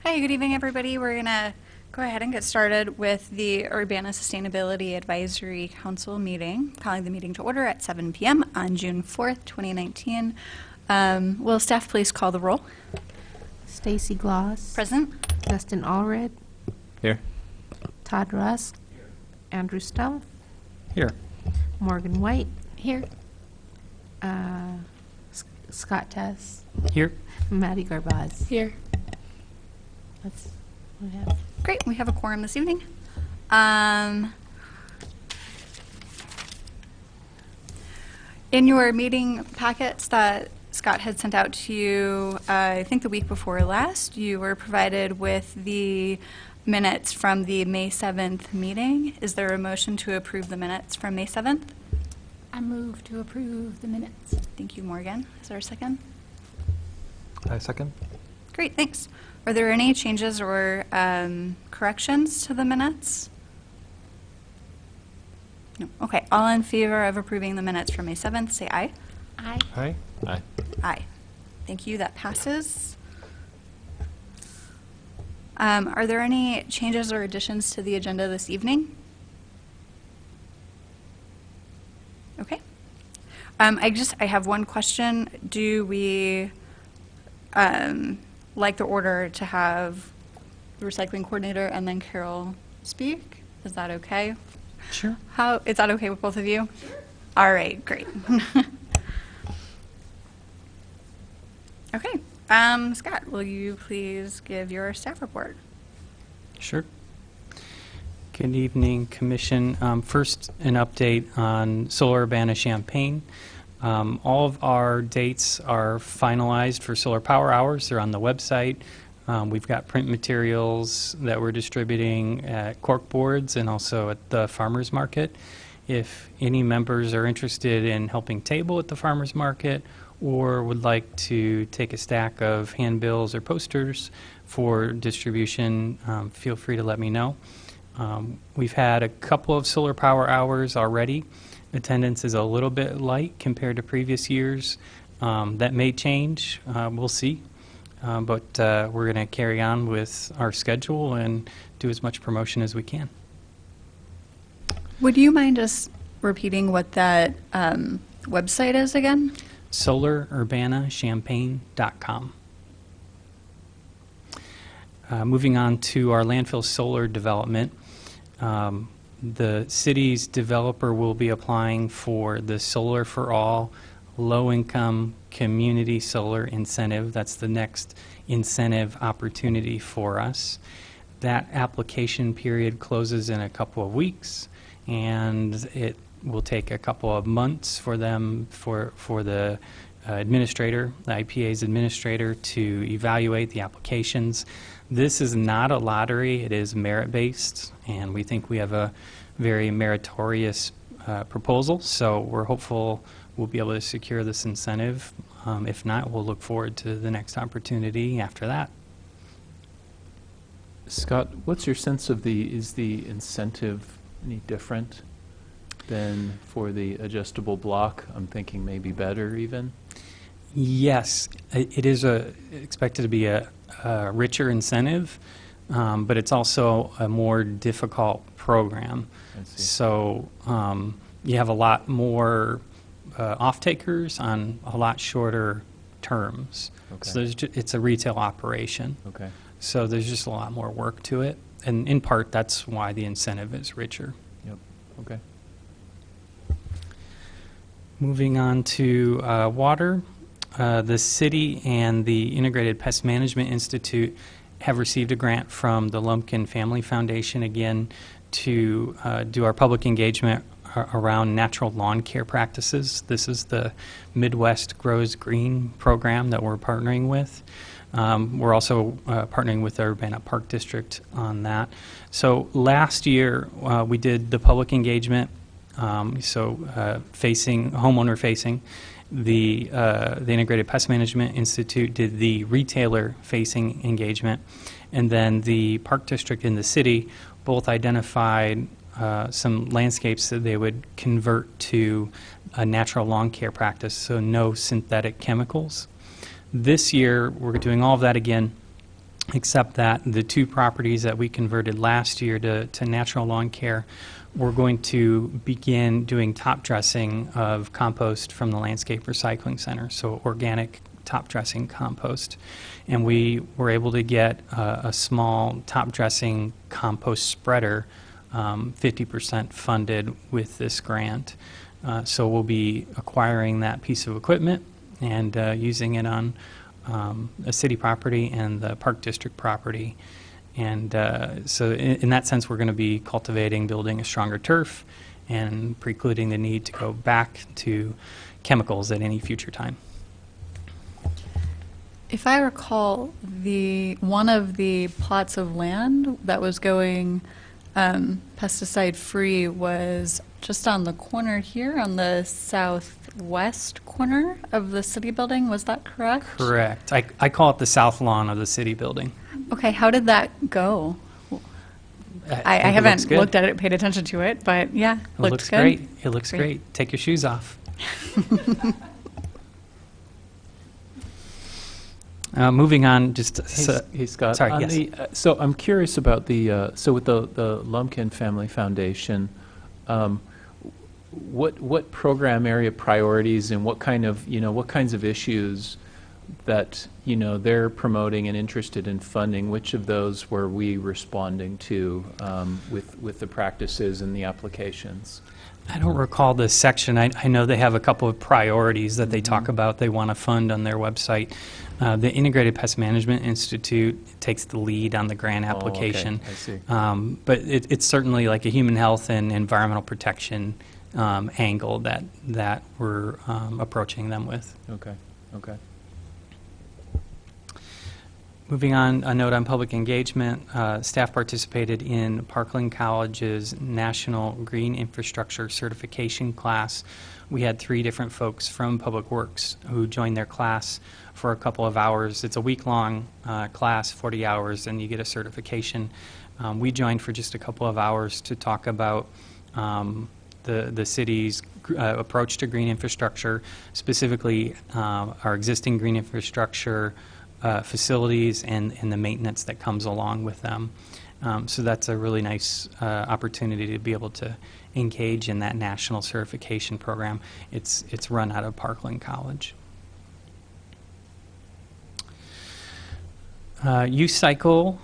Hi, good evening, everybody. We're going to go ahead and get started with the Urbana Sustainability Advisory Council meeting, calling the meeting to order at 7 p.m. on June 4th, 2019. Will staff please call the roll? Stacy Gloss. Present. Dustin Allred. Here. Todd Rusk. Andrew Stumpf. Here. Morgan White. Here. Scott Tess. Here. Maddie Garbaz. Here. That's what we have. Great, we have a quorum this evening. In your meeting packets that Scott had sent out to you, I think the week before last, you were provided with the minutes from the May 7th meeting. Is there a motion to approve the minutes from May 7th? I move to approve the minutes. Thank you, Morgan. Is there a second? I second. Great, thanks. Are there any changes or corrections to the minutes? No. Okay, all in favor of approving the minutes for May 7th, say aye. Aye. Aye. Aye. Aye. Thank you, that passes. Are there any changes or additions to the agenda this evening? Okay. I have one question. Do we like the order to have the recycling coordinator and then Carol speak? Is that okay? Sure. Is that okay with both of you? Sure. All right, great. Okay. Scott, will you please give your staff report? Sure. Good evening, Commission. First, an update on Solar Urbana-Champaign. All of our dates are finalized for solar power hours. They're on the website. We've got print materials that we're distributing at cork boards and also at the farmers market. If any members are interested in helping table at the farmers market or would like to take a stack of handbills or posters for distribution, feel free to let me know. We've had a couple of solar power hours already. Attendance is a little bit light compared to previous years. That may change. We'll see. But we're going to carry on with our schedule and do as much promotion as we can. Would you mind just repeating what that website is again? SolarUrbanaChampaign.com. Moving on to our landfill solar development. The city's developer will be applying for the Solar for All low-income community solar incentive. That's the next incentive opportunity for us. That application period closes in a couple of weeks, and it will take a couple of months for them, for the administrator, the IPA's administrator, to evaluate the applications. This is not a lottery. It is merit-based, and we think we have a very meritorious proposal, so we're hopeful we'll be able to secure this incentive. If not, we'll look forward to the next opportunity after that. Scott, what's your sense of is the incentive any different than for the adjustable block? I'm thinking maybe better even. Yes, it is expected to be a richer incentive, but it's also a more difficult program. I see. So you have a lot more off-takers on a lot shorter terms. Okay. So it's a retail operation. Okay. So there's just a lot more work to it. And in part, that's why the incentive is richer. Yep. Okay. Moving on to water. The city and the Integrated Pest Management Institute have received a grant from the Lumpkin Family Foundation again to do our public engagement around natural lawn care practices. This is the Midwest Grows Green program that we're partnering with. We're also partnering with the Urbana Park District on that. So last year we did the public engagement, homeowner facing. The Integrated Pest Management Institute did the retailer-facing engagement, and then the Park District and the city both identified some landscapes that they would convert to a natural lawn care practice, so no synthetic chemicals. This year, we're doing all of that again, except that the 2 properties that we converted last year to natural lawn care, we're going to begin doing top dressing of compost from the Landscape Recycling Center, so organic top dressing compost. And we were able to get a small top dressing compost spreader, 50% funded with this grant. So we'll be acquiring that piece of equipment and using it on a city property and the Park District property. And so in that sense, we're going to be cultivating, building a stronger turf and precluding the need to go back to chemicals at any future time. If I recall, one of the plots of land that was going pesticide-free was just on the corner here, on the southwest corner of the city building. Was that correct? Correct. I call it the south lawn of the city building. Okay, how did that go? I think it looks haven't good. looked at it, paid attention to it, but yeah, It looked looks good. great. It looks Great. great. Take your shoes off. Moving on, just Hey, Scott. sorry, on yes. So I'm curious about so with the Lumpkin Family Foundation, what program area priorities and what kinds of issues that they're promoting and interested in funding? Which of those were we responding to with the practices and the applications? I don't recall this section. I know they have a couple of priorities that they talk about they want to fund on their website. The Integrated Pest Management Institute takes the lead on the grant application. I see. But it's certainly like a human health and environmental protection angle that we're approaching them with. Okay. Moving on, a note on public engagement. Staff participated in Parkland College's National Green Infrastructure Certification class. We had 3 different folks from Public Works who joined their class for a couple of hours. It's a week-long class, 40 hours, and you get a certification. We joined for just a couple of hours to talk about the city's approach to green infrastructure, specifically our existing green infrastructure facilities and the maintenance that comes along with them. So that's a really nice opportunity to be able to engage in that national certification program. It's run out of Parkland College. Youth Cycle,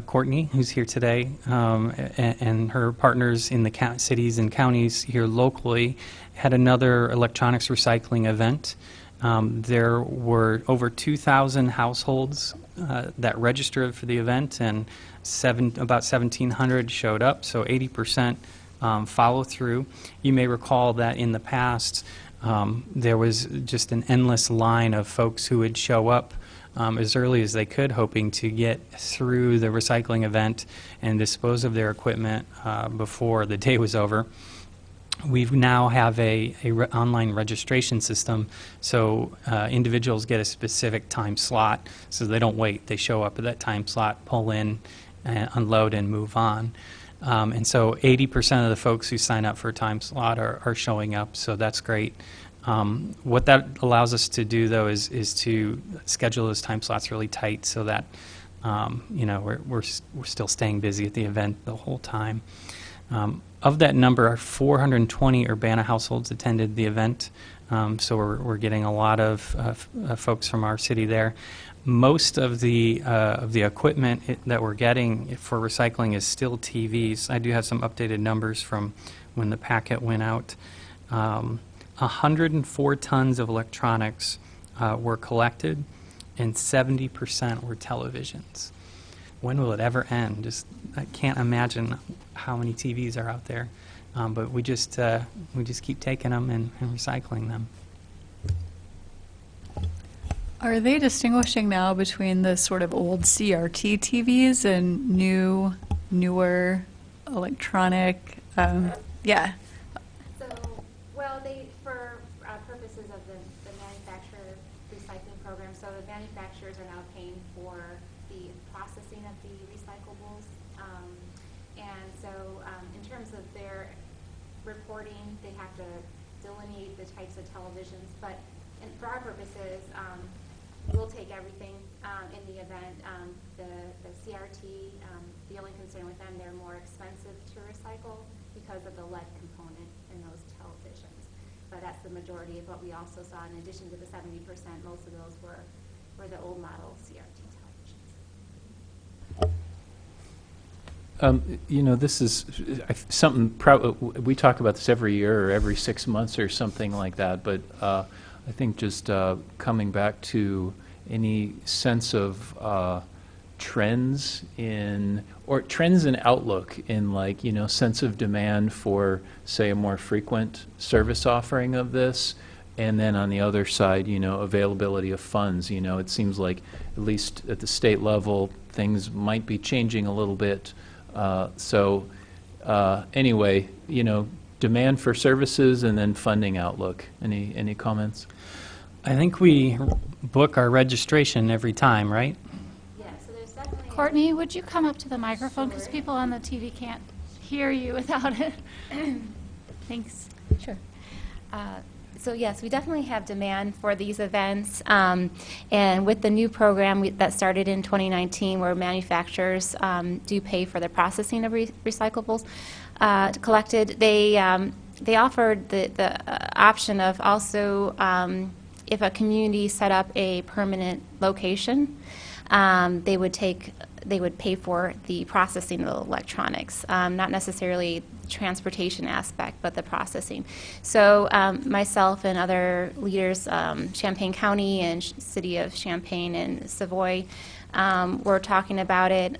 Courtney, who's here today, and her partners in the cities and counties here locally, had another electronics recycling event. There were over 2,000 households that registered for the event, and about 1,700 showed up, so 80% follow through. You may recall that in the past, there was just an endless line of folks who would show up as early as they could, hoping to get through the recycling event and dispose of their equipment before the day was over. We now have a online registration system, so individuals get a specific time slot, so they don't wait. They show up at that time slot, pull in, unload, and move on. And so 80% of the folks who sign up for a time slot are showing up, so that's great. What that allows us to do, though, is to schedule those time slots really tight so that we're still staying busy at the event the whole time. Of that number, 420 Urbana households attended the event, so we're getting a lot of folks from our city there. Most of the equipment that we're getting for recycling is still TVs. I do have some updated numbers from when the packet went out. 104 tons of electronics were collected, and 70% were televisions. When will it ever end? I can't imagine how many TVs are out there, but we just keep taking them and recycling them. Are they distinguishing now between the sort of old CRT TVs and newer electronic? Yeah. So, well, for purposes of the manufacturer recycling program, so the manufacturers are now paying for the processing of the recyclables. And so in terms of their reporting, they have to delineate the types of televisions. But for our purposes, we'll take everything in the event. The CRT, the only concern with them, they're more expensive to recycle because of the lead component in those televisions. But that's the majority of what we also saw. In addition to the 70%, most of those were the old model CRT televisions. You know, this is something, we talk about this every year or every 6 months or something like that, but I think just coming back to any sense of trends in outlook in, like, you know, sense of demand for, say, a more frequent service offering of this, and then on the other side, you know, availability of funds. You know, it seems like, at least at the state level, things might be changing a little bit. Anyway, you know, demand for services and then funding outlook. Any comments? I think we book our registration every time, right? Yeah, so there's definitely... Courtney, would you come up to the microphone, because people on the TV can't hear you without it? Thanks. Sure. So yes, we definitely have demand for these events, and with the new program that started in 2019, where manufacturers do pay for the processing of recyclables collected, they offered the option of also, if a community set up a permanent location, they would pay for the processing of the electronics, not necessarily the transportation aspect, but the processing. So myself and other leaders, Champaign County and City of Champaign and Savoy, were talking about it.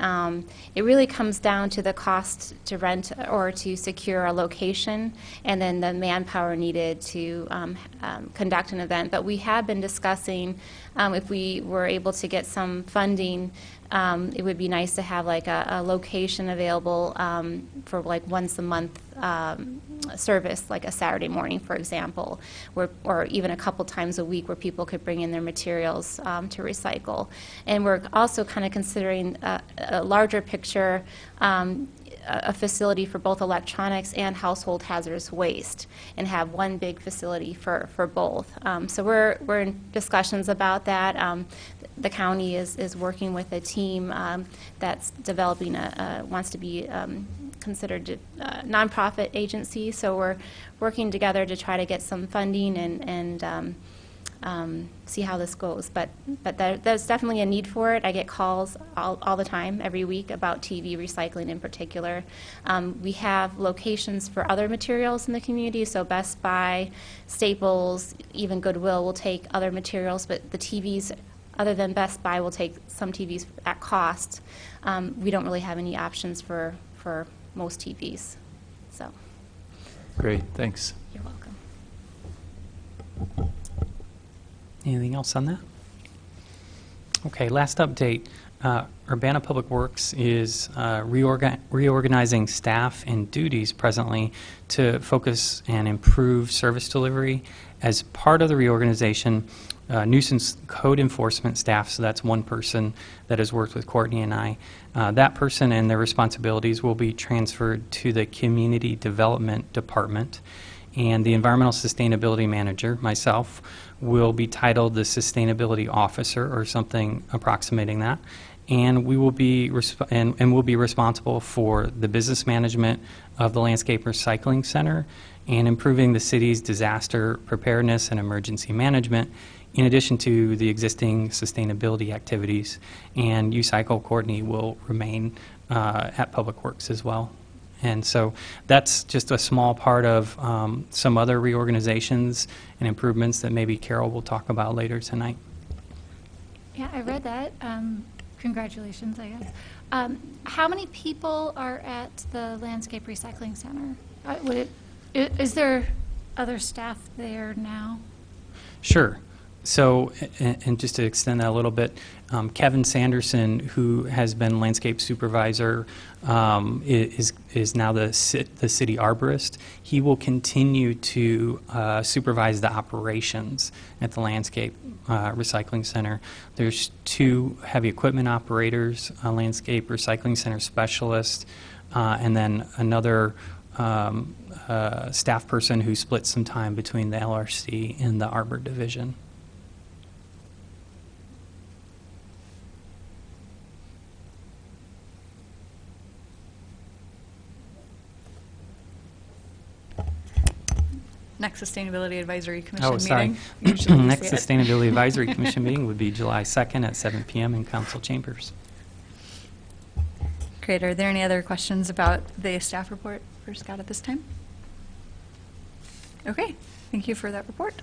It really comes down to the cost to rent or to secure a location, and then the manpower needed to conduct an event. But we have been discussing if we were able to get some funding, it would be nice to have like a location available for like once a month service, like a Saturday morning, for example, or even a couple times a week where people could bring in their materials to recycle. And we're also kind of considering a larger picture, a facility for both electronics and household hazardous waste, and have one big facility for both. So we're in discussions about that. The county is working with a team that's developing wants to be considered a nonprofit agency. So we're working together to try to get some funding and see how this goes. But there's definitely a need for it. I get calls all the time, every week, about TV recycling in particular. We have locations for other materials in the community, so Best Buy, Staples, even Goodwill will take other materials, but the TVs, other than Best Buy, will take some TVs at cost. We don't really have any options for most TVs. So, Great, thanks. you're welcome. Anything else on that? Okay, last update. Urbana Public Works is reorganizing staff and duties presently to focus and improve service delivery. As part of the reorganization, nuisance code enforcement staff, so that's one person that has worked with Courtney and I, that person and their responsibilities will be transferred to the Community Development Department. And the Environmental Sustainability Manager, myself, will be titled the Sustainability Officer or something approximating that. And we will be will be responsible for the business management of the Landscape Recycling Center and improving the city's disaster preparedness and emergency management, in addition to the existing sustainability activities. And UCycle Courtney will remain at Public Works as well. And so that's just a small part of some other reorganizations and improvements that maybe Carol will talk about later tonight. Yeah, I read that. Congratulations, I guess. How many people are at the Landscape Recycling Center? Is there other staff there now? Sure. So, and just to extend that a little bit, Kevin Sanderson, who has been landscape supervisor, is now the city arborist. He will continue to supervise the operations at the Landscape Recycling Center. There's 2 heavy equipment operators, a Landscape Recycling Center specialist, and then another staff person who splits some time between the LRC and the Arbor Division. next Sustainability Advisory Commission Oh, sorry. meeting? Usually we Next see it. Sustainability Advisory Commission meeting would be July 2nd at 7 p.m. in council chambers. Great. Are there any other questions about the staff report for Scott at this time? Okay. Thank you for that report.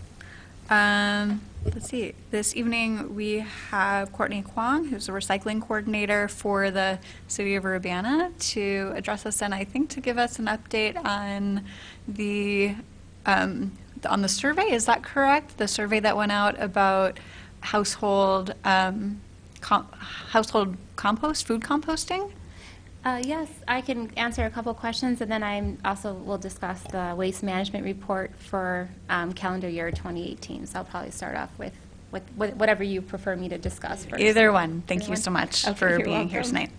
Let's see. This evening we have Courtney Kwong, who's the recycling coordinator for the City of Urbana, to address us and I think to give us an update on the survey. Is that correct? The survey that went out about household household compost, food composting. Yes, I can answer a couple questions, and then I also will discuss the waste management report for calendar year 2018. So I'll probably start off with whatever you prefer me to discuss first. Either one. Thank Either you one? so much Okay, for you're being here welcome. tonight.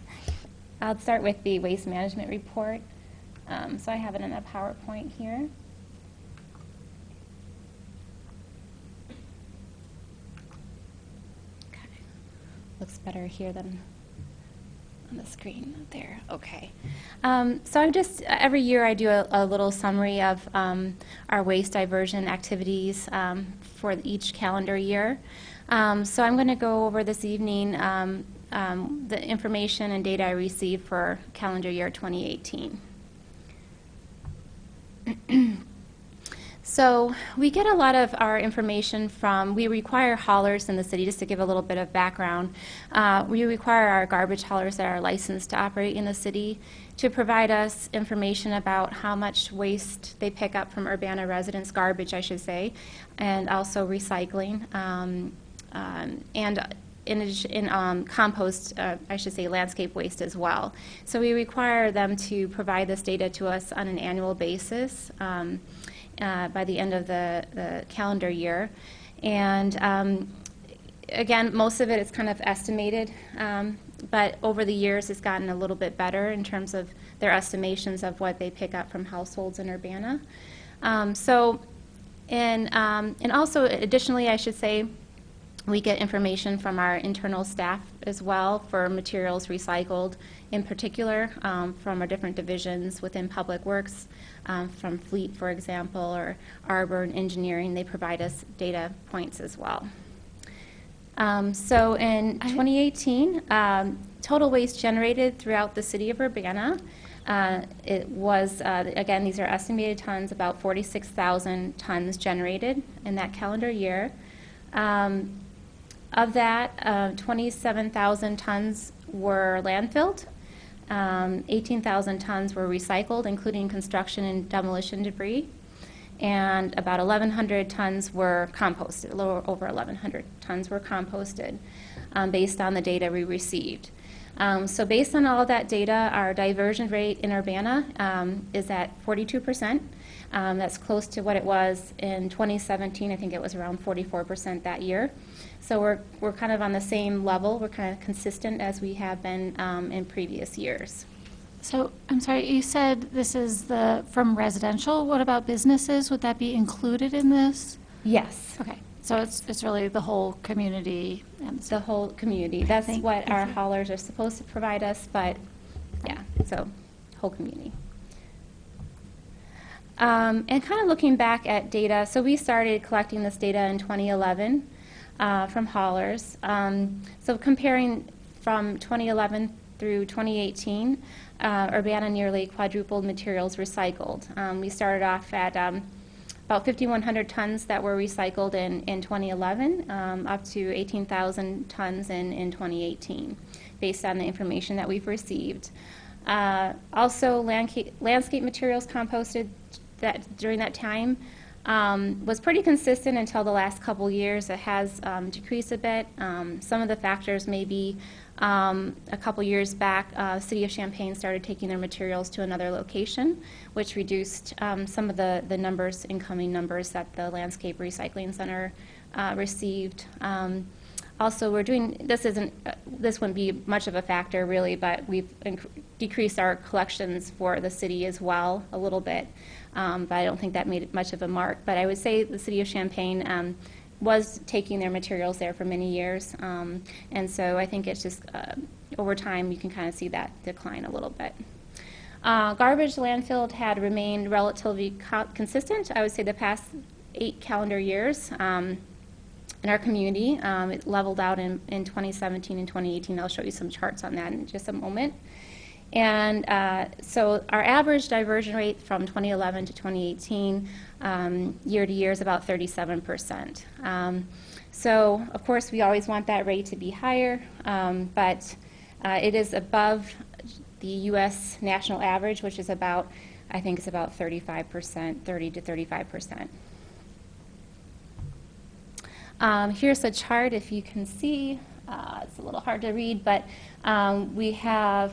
I'll start with the waste management report. So I have it in a PowerPoint here. Okay. Looks better here than on the screen there. Okay. So I'm just, every year I do a little summary of our waste diversion activities for each calendar year. So I'm going to go over this evening the information and data I received for calendar year 2018. So we get a lot of our information from, we require haulers in the city, just to give a little bit of background. We require our garbage haulers that are licensed to operate in the city to provide us information about how much waste they pick up from Urbana residents, garbage I should say, and also recycling, and in addition, compost, I should say landscape waste as well. So we require them to provide this data to us on an annual basis. By the end of the calendar year. And again, most of it is kind of estimated, but over the years it's gotten a little bit better in terms of their estimations of what they pick up from households in Urbana. And also additionally, I should say, we get information from our internal staff as well for materials recycled, in particular from our different divisions within Public Works, from Fleet, for example, or Arbor and Engineering. They provide us data points as well. So in 2018, total waste generated throughout the city of Urbana, it was, again, these are estimated tons, about 46,000 tons generated in that calendar year. Of that, 27,000 tons were landfilled, 18,000 tons were recycled, including construction and demolition debris, and about 1,100 tons were composted, a little over 1,100 tons were composted based on the data we received. So based on all of that data, our diversion rate in Urbana is at 42%. That's close to what it was in 2017. I think it was around 44% that year. So we're kind of on the same level. We're kind of consistent as we have been in previous years. So, I'm sorry, you said this is from residential. What about businesses? Would that be included in this? Yes. Okay, so it's really the whole community. And The whole community. That's Thank what our you. haulers are supposed to provide us, but yeah, so whole community. And kind of looking back at data, so we started collecting this data in 2011 from haulers. So comparing from 2011 through 2018, Urbana nearly quadrupled materials recycled. We started off at about 5,100 tons that were recycled in 2011, up to 18,000 tons in 2018, based on the information that we've received. Also, landscape materials composted during that time was pretty consistent until the last couple years. It has decreased a bit. Some of the factors may be a couple years back, City of Champaign started taking their materials to another location, which reduced some of the numbers, incoming numbers that the Landscape Recycling Center received. Also, we're doing, this wouldn't be much of a factor really, but we've decreased our collections for the city as well a little bit, but I don't think that made much of a mark. But I would say the City of Champaign was taking their materials there for many years, and so I think it's just over time you can kind of see that decline a little bit. Garbage landfill had remained relatively consistent, I would say, the past 8 calendar years in our community. It leveled out in 2017 and 2018. I'll show you some charts on that in just a moment. And so our average diversion rate from 2011 to 2018 year to year is about 37%. So, of course, we always want that rate to be higher, but it is above the U.S. national average, which is about, I think it's about 35%, 30 to 35%. Here's a chart, if you can see. It's a little hard to read, but we have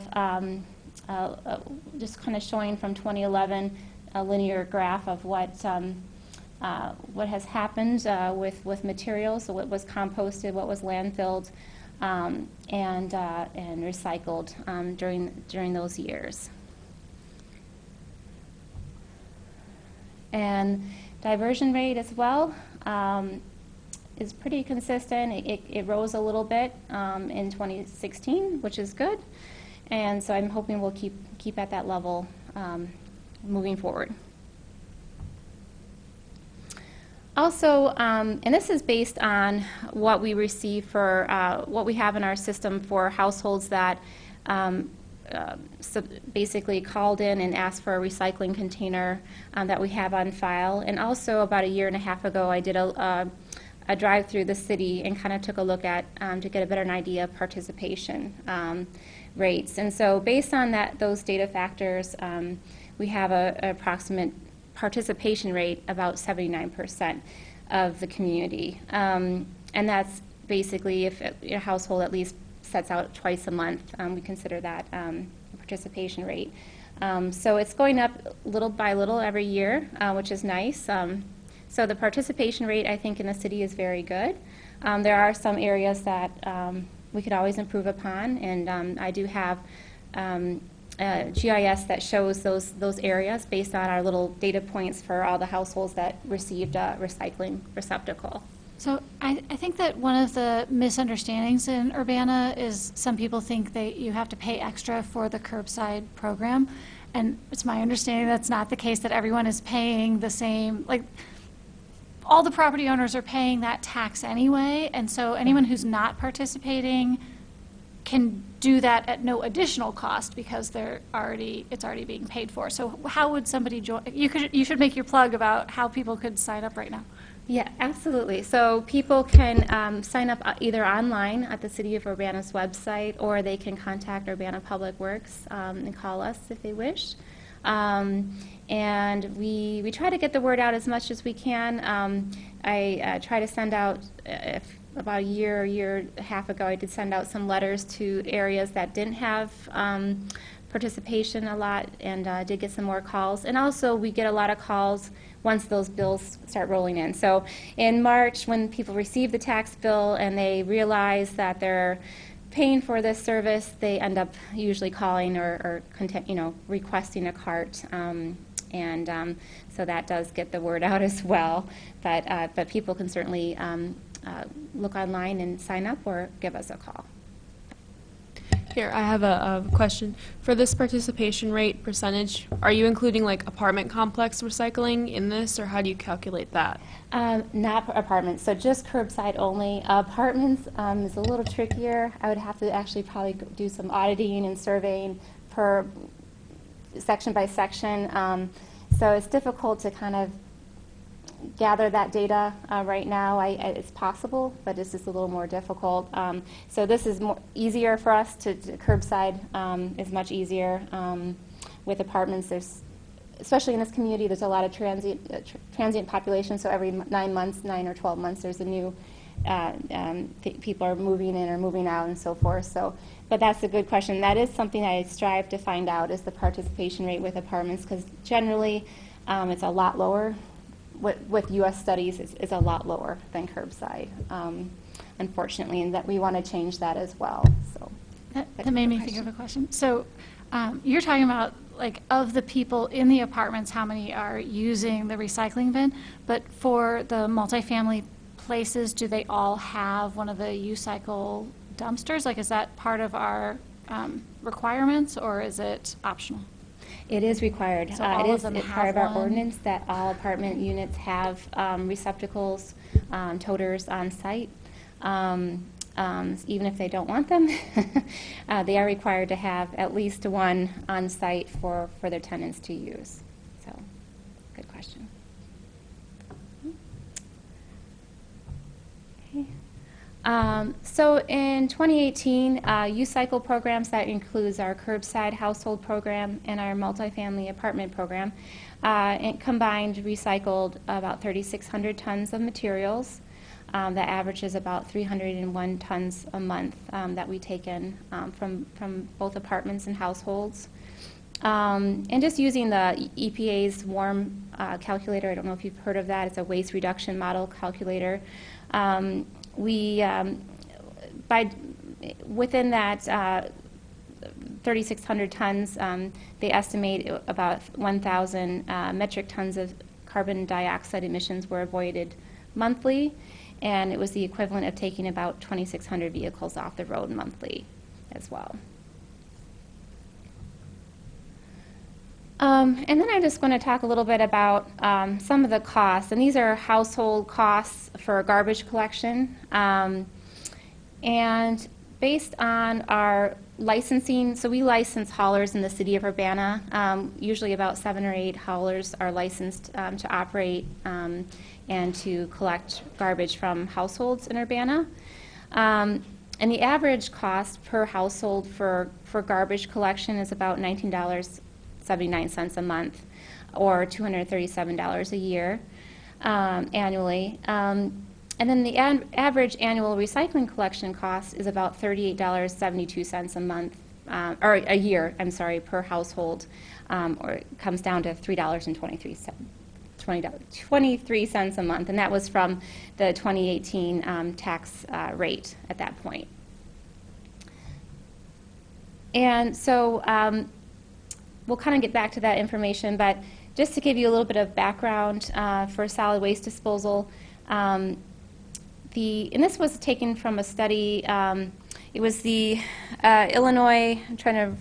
just kind of showing from 2011 a linear graph of what has happened with materials, so what was composted, what was landfilled, and recycled during those years. And diversion rate as well is pretty consistent. It rose a little bit in 2016, which is good, and so I'm hoping we'll keep at that level moving forward. Also, and this is based on what we receive for what we have in our system for households that so basically called in and asked for a recycling container that we have on file. And also, about a year and a half ago, I did a drive through the city and kind of took a look at to get a better idea of participation rates. And so, based on those data factors, we have an approximate participation rate about 79% of the community. And that's basically if a household at least sets out twice a month, we consider that a participation rate. So it's going up little by little every year, which is nice. So the participation rate, I think, in the city is very good. There are some areas that we could always improve upon, and I do have GIS that shows those areas based on our little data points for all the households that received a recycling receptacle. So I think that one of the misunderstandings in Urbana is some people think that you have to pay extra for the curbside program, and it's my understanding that's not the case, that everyone is paying the same, like all the property owners are paying that tax anyway, and so anyone who's not participating can do that at no additional cost because it's already being paid for. So how would somebody join? You should make your plug about how people could sign up right now. Yeah, absolutely. So people can sign up either online at the City of Urbana's website, or they can contact Urbana Public Works and call us if they wish. And we try to get the word out as much as we can. I try to send out, about a year and a half ago, I did send out some letters to areas that didn't have participation a lot, and did get some more calls. And also, we get a lot of calls once those bills start rolling in. So in March, when people receive the tax bill and they realize that they're paying for this service, they end up usually calling or requesting a cart. So that does get the word out as well. But people can certainly look online and sign up or give us a call. Here, I have a question. For this participation rate percentage, are you including like apartment complex recycling in this, or how do you calculate that? Not apartments, so just curbside only. Apartments is a little trickier. I would have to actually probably do some auditing and surveying per section by section. So it's difficult to kind of gather that data right now. It's possible, but it's just a little more difficult. So this is easier for us to curbside is much easier. With apartments, especially in this community, there's a lot of transient population. So every 9 months, 9 or 12 months, there's a new people are moving in or moving out and so forth. So, but that's a good question. That is something I strive to find out, is the participation rate with apartments, because generally it's a lot lower. With U.S. studies, is a lot lower than curbside, unfortunately, and that we want to change that as well. So that made me think of a question. So you're talking about, like, of the people in the apartments, how many are using the recycling bin? But for the multifamily places, do they all have one of the U-Cycle dumpsters? Like, is that part of our requirements, or is it optional? It is required. So all It of is them part have of our one? ordinance that all apartment units have receptacles, toters on site. Even if they don't want them, they are required to have at least one on site for their tenants to use. So, good question. Okay. So in 2018, youth cycle programs, that includes our curbside household program and our multifamily apartment program, it combined recycled about 3,600 tons of materials. That averages about 301 tons a month that we take in from both apartments and households. And just using the EPA's WARM calculator, I don't know if you've heard of that, it's a waste reduction model calculator. Within that 3,600 tons, they estimate about 1,000 metric tons of carbon dioxide emissions were avoided monthly, and it was the equivalent of taking about 2,600 vehicles off the road monthly as well. And then I'm just going to talk a little bit about some of the costs, and these are household costs for garbage collection. And based on our licensing, so we license haulers in the city of Urbana. Usually about 7 or 8 haulers are licensed to operate and to collect garbage from households in Urbana. And the average cost per household for garbage collection is about $19.79 a month, or $237 a year annually. And then the average annual recycling collection cost is about $38.72 a month, or a year, I'm sorry, per household, or it comes down to $3.23 a month, and that was from the 2018 tax rate at that point. And so we'll kind of get back to that information, but just to give you a little bit of background for solid waste disposal, and this was taken from a study, it was the Illinois, I'm trying to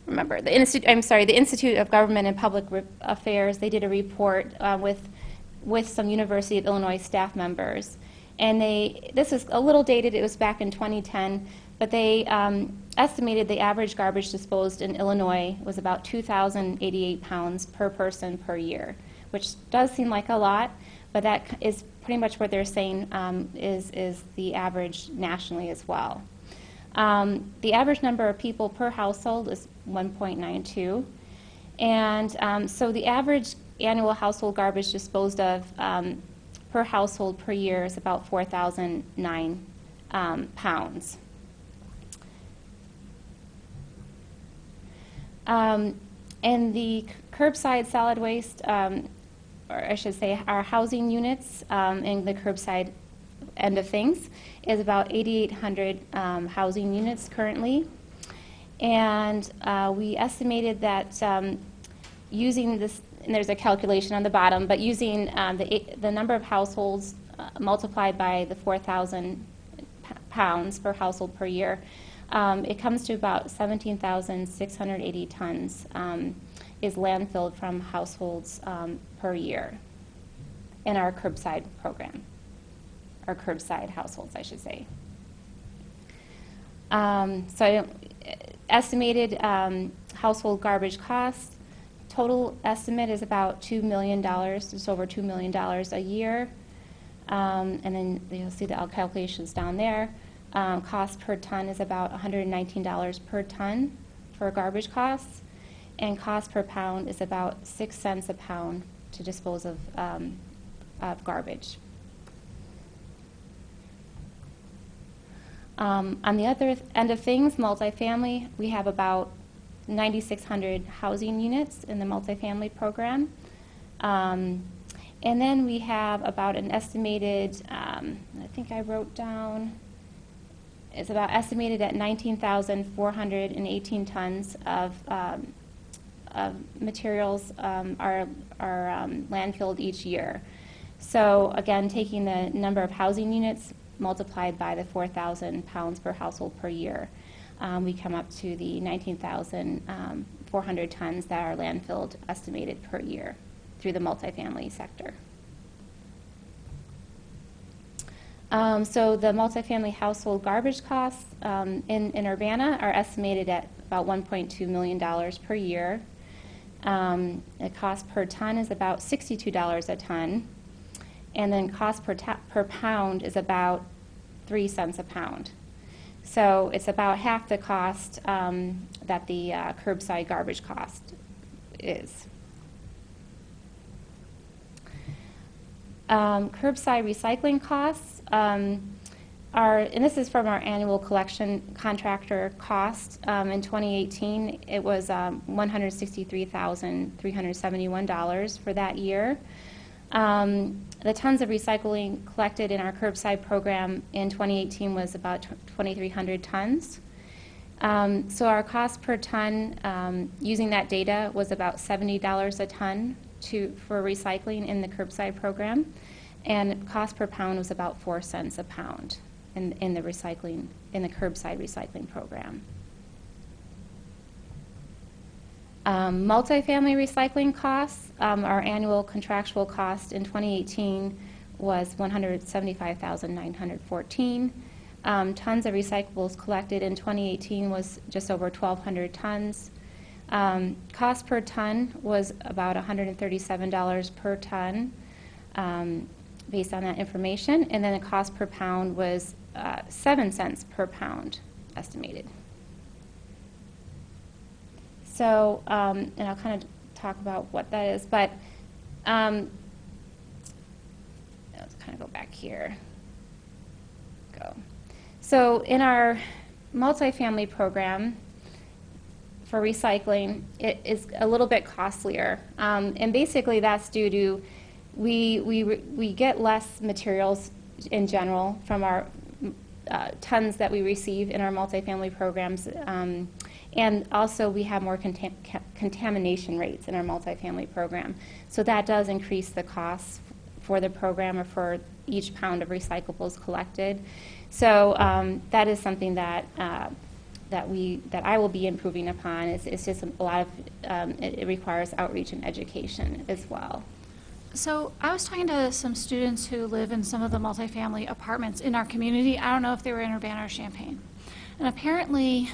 remember, the Institute of Government and Public Affairs. They did a report with some University of Illinois staff members. And this is a little dated, it was back in 2010, but they estimated the average garbage disposed in Illinois was about 2,088 pounds per person per year, which does seem like a lot, but that is pretty much what they're saying is the average nationally as well. The average number of people per household is 1.92, and so the average annual household garbage disposed of per household per year is about 4,009 pounds. And the curbside solid waste, or I should say our housing units in the curbside end of things, is about 8,800 housing units currently. And we estimated that using this, and there's a calculation on the bottom, but using the number of households multiplied by the 4,000 pounds per household per year, it comes to about 17,680 tons is landfilled from households per year in our curbside program, or curbside households, I should say. So estimated household garbage cost, total estimate is about $2 million, just over $2 million a year. And then you'll see the calculations down there. Cost per ton is about $119 per ton for garbage costs, and cost per pound is about 6 cents a pound to dispose of garbage. On the other end of things, multifamily, we have about 9,600 housing units in the multifamily program. And then we have about an estimated, I think I wrote down, it's about estimated at 19,418 tons of materials are landfilled each year. So again, taking the number of housing units multiplied by the 4,000 pounds per household per year, we come up to the 19,400 tons that are landfilled estimated per year through the multifamily sector. So the multifamily household garbage costs in Urbana are estimated at about $1.2 million per year. The cost per ton is about $62 a ton, and then cost per pound is about 3 cents a pound. So it's about half the cost that the curbside garbage cost is. Curbside recycling costs are, and this is from our annual collection contractor cost. In 2018, it was $163,371 for that year. The tons of recycling collected in our curbside program in 2018 was about 2,300 tons. So our cost per ton, using that data, was about $70 a ton for recycling in the curbside program, and cost per pound was about 4 cents a pound in the curbside recycling program. Multifamily recycling costs, our annual contractual cost in 2018 was $175,914. Tons of recyclables collected in 2018 was just over 1,200 tons. Cost per ton was about $137 per ton based on that information, and then the cost per pound was 7 cents per pound estimated. So, and I'll kind of talk about what that is, but let's kind of go back here. So in our multifamily program for recycling, it is a little bit costlier, and basically that's due to we get less materials in general from our tons that we receive in our multifamily programs. And also, we have more contamination rates in our multifamily program. So that does increase the costs for the program or for each pound of recyclables collected. So that is something that that I will be improving upon. It's just a lot of it requires outreach and education as well. So I was talking to some students who live in some of the multifamily apartments in our community. I don't know if they were in Urbana or Champaign. And apparently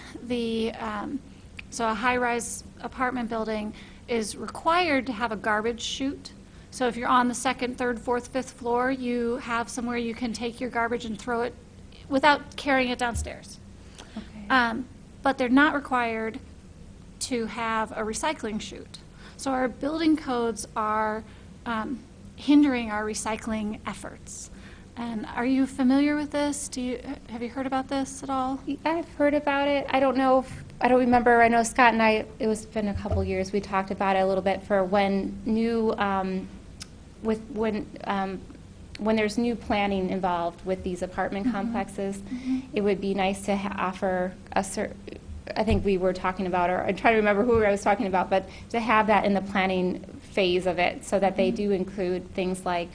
so a high-rise apartment building is required to have a garbage chute. So if you're on the second, third, fourth, fifth floor, you have somewhere you can take your garbage and throw it without carrying it downstairs. Okay. But they're not required to have a recycling chute. So our building codes are hindering our recycling efforts. And are you familiar with this? Have you heard about this at all? I've heard about it. I don't know I don't remember. I know Scott and I, it's been a couple years, we talked about it a little bit for when new, when there's new planning involved with these apartment complexes, it would be nice to offer I think we were talking about, or I'm trying to remember who I was talking about, but to have that in the planning phase of it so that they do include things like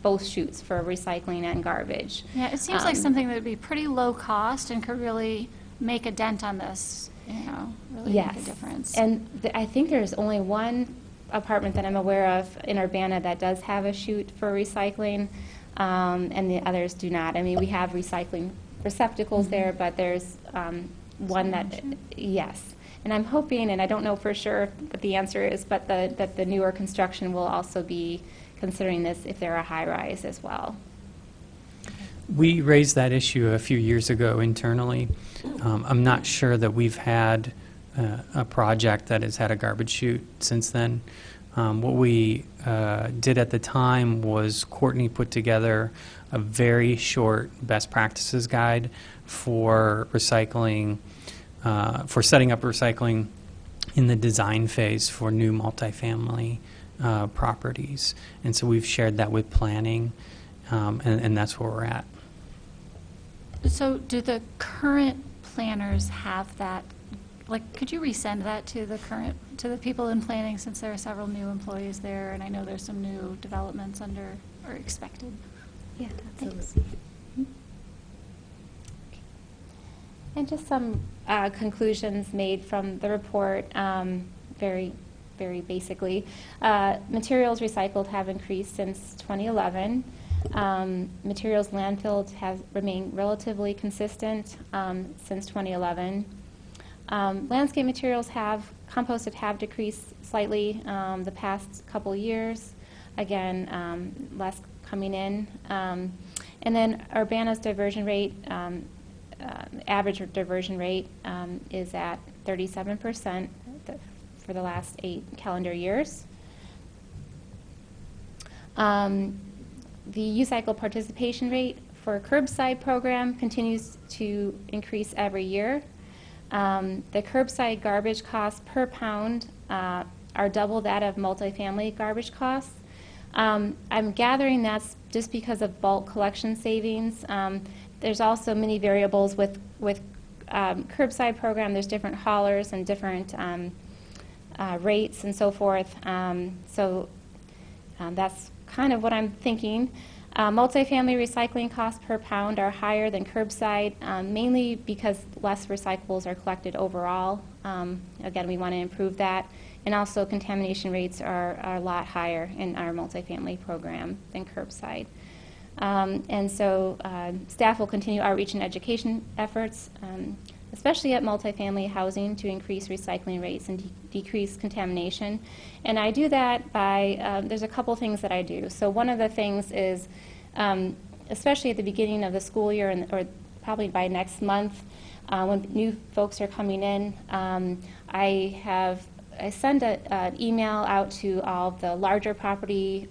both chutes for recycling and garbage. Yeah, it seems like something that would be pretty low cost and could really make a dent on this, really make a difference. And I think there's only one apartment that I'm aware of in Urbana that does have a chute for recycling, and the others do not. I mean, we have recycling receptacles there, but there's one that, yes. And I'm hoping, and I don't know for sure what the answer is, but that the newer construction will also be considering this if they're a high-rise as well. We raised that issue a few years ago internally. I'm not sure that we've had a project that has had a garbage chute since then. What we did at the time was Courtney put together a very short best practices guide for recycling, for setting up recycling in the design phase for new multifamily properties. And so we've shared that with planning, and that's where we're at. So do the current planners have that? Like, could you resend that to the people in planning, since there are several new employees there, and I know there's some new developments or expected? Yeah, Thanks. And just some conclusions made from the report, very, very basically. Materials recycled have increased since 2011. Materials landfilled have remained relatively consistent since 2011. Landscape materials composted have decreased slightly the past couple years. Again, less coming in. And then Urbana's diversion rate, average diversion rate is at 37% for the last 8 calendar years. The U-Cycle participation rate for curbside program continues to increase every year. The curbside garbage costs per pound are double that of multifamily garbage costs. I'm gathering that's just because of bulk collection savings. There's also many variables with curbside program. There's different haulers and different rates and so forth. That's kind of what I'm thinking. Multifamily recycling costs per pound are higher than curbside, mainly because less recyclables are collected overall. Again, we want to improve that. And also contamination rates are a lot higher in our multifamily program than curbside. And so staff will continue outreach and education efforts, especially at multifamily housing, to increase recycling rates and decrease contamination. And I do that by, there's a couple things that I do. So one of the things is, especially at the beginning of the school year, or probably by next month, when new folks are coming in, I send an email out to all the larger property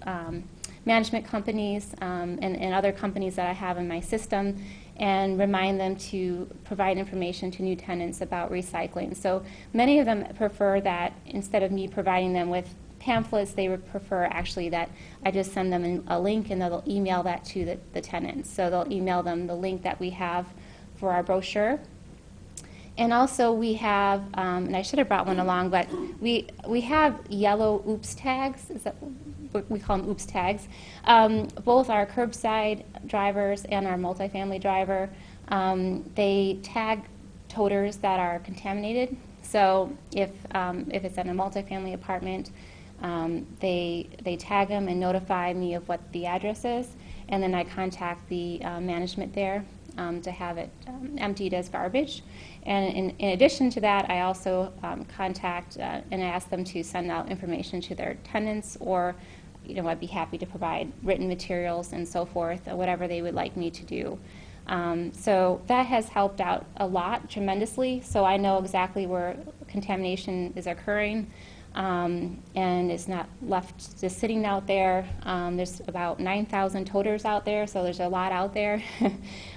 management companies and other companies that I have in my system, and remind them to provide information to new tenants about recycling. So many of them prefer that instead of me providing them with pamphlets, they would prefer actually that I just send them a link and they'll email that to the tenants. So they'll email them the link that we have for our brochure. And also we have, and I should have brought one along, but we have yellow OOPS tags. Is that, we call them OOPS tags. Both our curbside drivers and our multifamily driver, they tag toters that are contaminated. So if it's in a multifamily apartment, they tag them and notify me of what the address is, and then I contact the management there to have it emptied as garbage. And in addition to that, I also contact and ask them to send out information to their tenants, or I'd be happy to provide written materials and so forth, or whatever they would like me to do. So that has helped out a lot, tremendously. So I know exactly where contamination is occurring, and it's not left just sitting out there. There's about 9,000 toters out there, so there's a lot out there.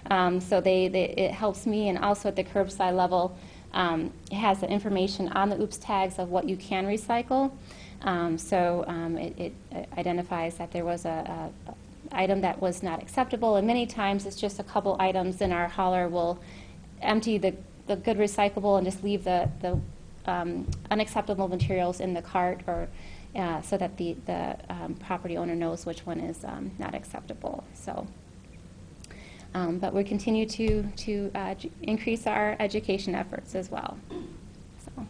So it helps me, and also at the curbside level, it has the information on the OOPS tags of what you can recycle. It identifies that there was a item that was not acceptable, and many times it's just a couple items, and our hauler will empty the good recyclable and just leave the unacceptable materials in the cart, or so that the property owner knows which one is not acceptable. So, but we continue to increase our education efforts as well. So,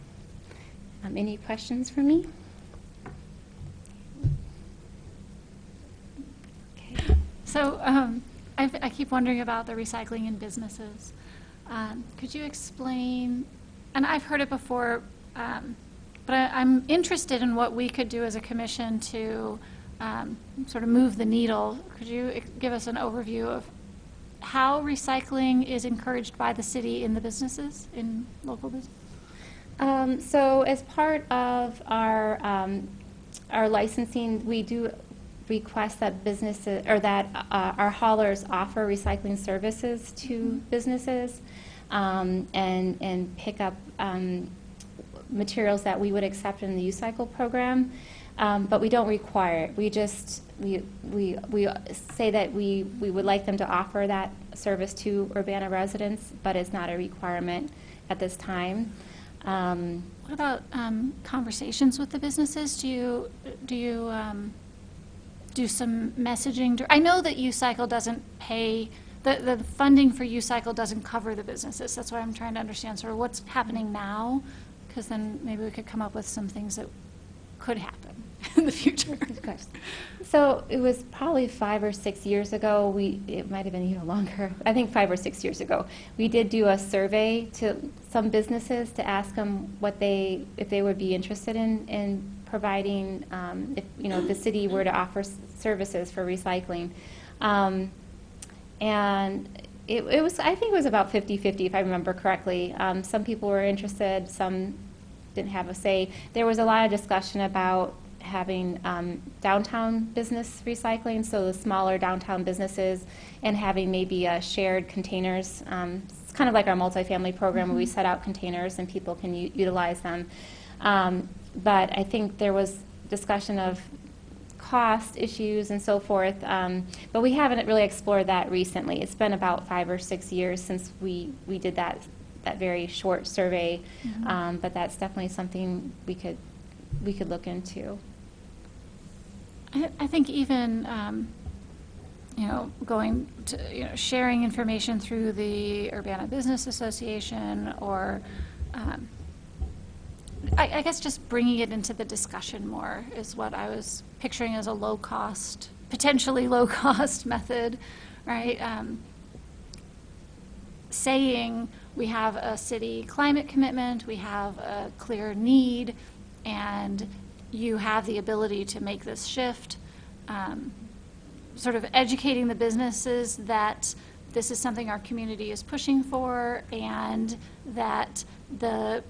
any questions for me? So I keep wondering about the recycling in businesses. Could you explain, and I've heard it before, but I'm interested in what we could do as a commission to sort of move the needle. Could you give us an overview of how recycling is encouraged by the city in the businesses, in local business? So as part of our licensing, we do request that businesses, or that our haulers offer recycling services to businesses, and pick up materials that we would accept in the U-Cycle program, but we don't require it. We just we say that we would like them to offer that service to Urbana residents, but it's not a requirement at this time. What about conversations with the businesses? Do you do some messaging? I know that U-Cycle doesn't pay the funding for U-Cycle doesn't cover the businesses. That's why I'm trying to understand sort of what's happening now, because then maybe we could come up with some things that could happen in the future. Of course. So it was probably 5 or 6 years ago. It might have been even longer. I think 5 or 6 years ago, we did do a survey to some businesses to ask them if they would be interested in providing, if the city were to offer services for recycling, and it was, I think it was about 50-50 if I remember correctly. Some people were interested, some didn't have a say. There was a lot of discussion about having downtown business recycling, so the smaller downtown businesses, and having maybe shared containers. It's kind of like our multifamily program where we set out containers and people can utilize them. But I think there was discussion of cost issues and so forth, but we haven't really explored that recently. It's been about 5 or 6 years since we did that very short survey, but that's definitely something we could look into. I think even, going to, sharing information through the Urbana Business Association, or I guess just bringing it into the discussion more is what I was picturing as a potentially low-cost method, right? Saying we have a city climate commitment, we have a clear need, and you have the ability to make this shift, sort of educating the businesses that this is something our community is pushing for, and that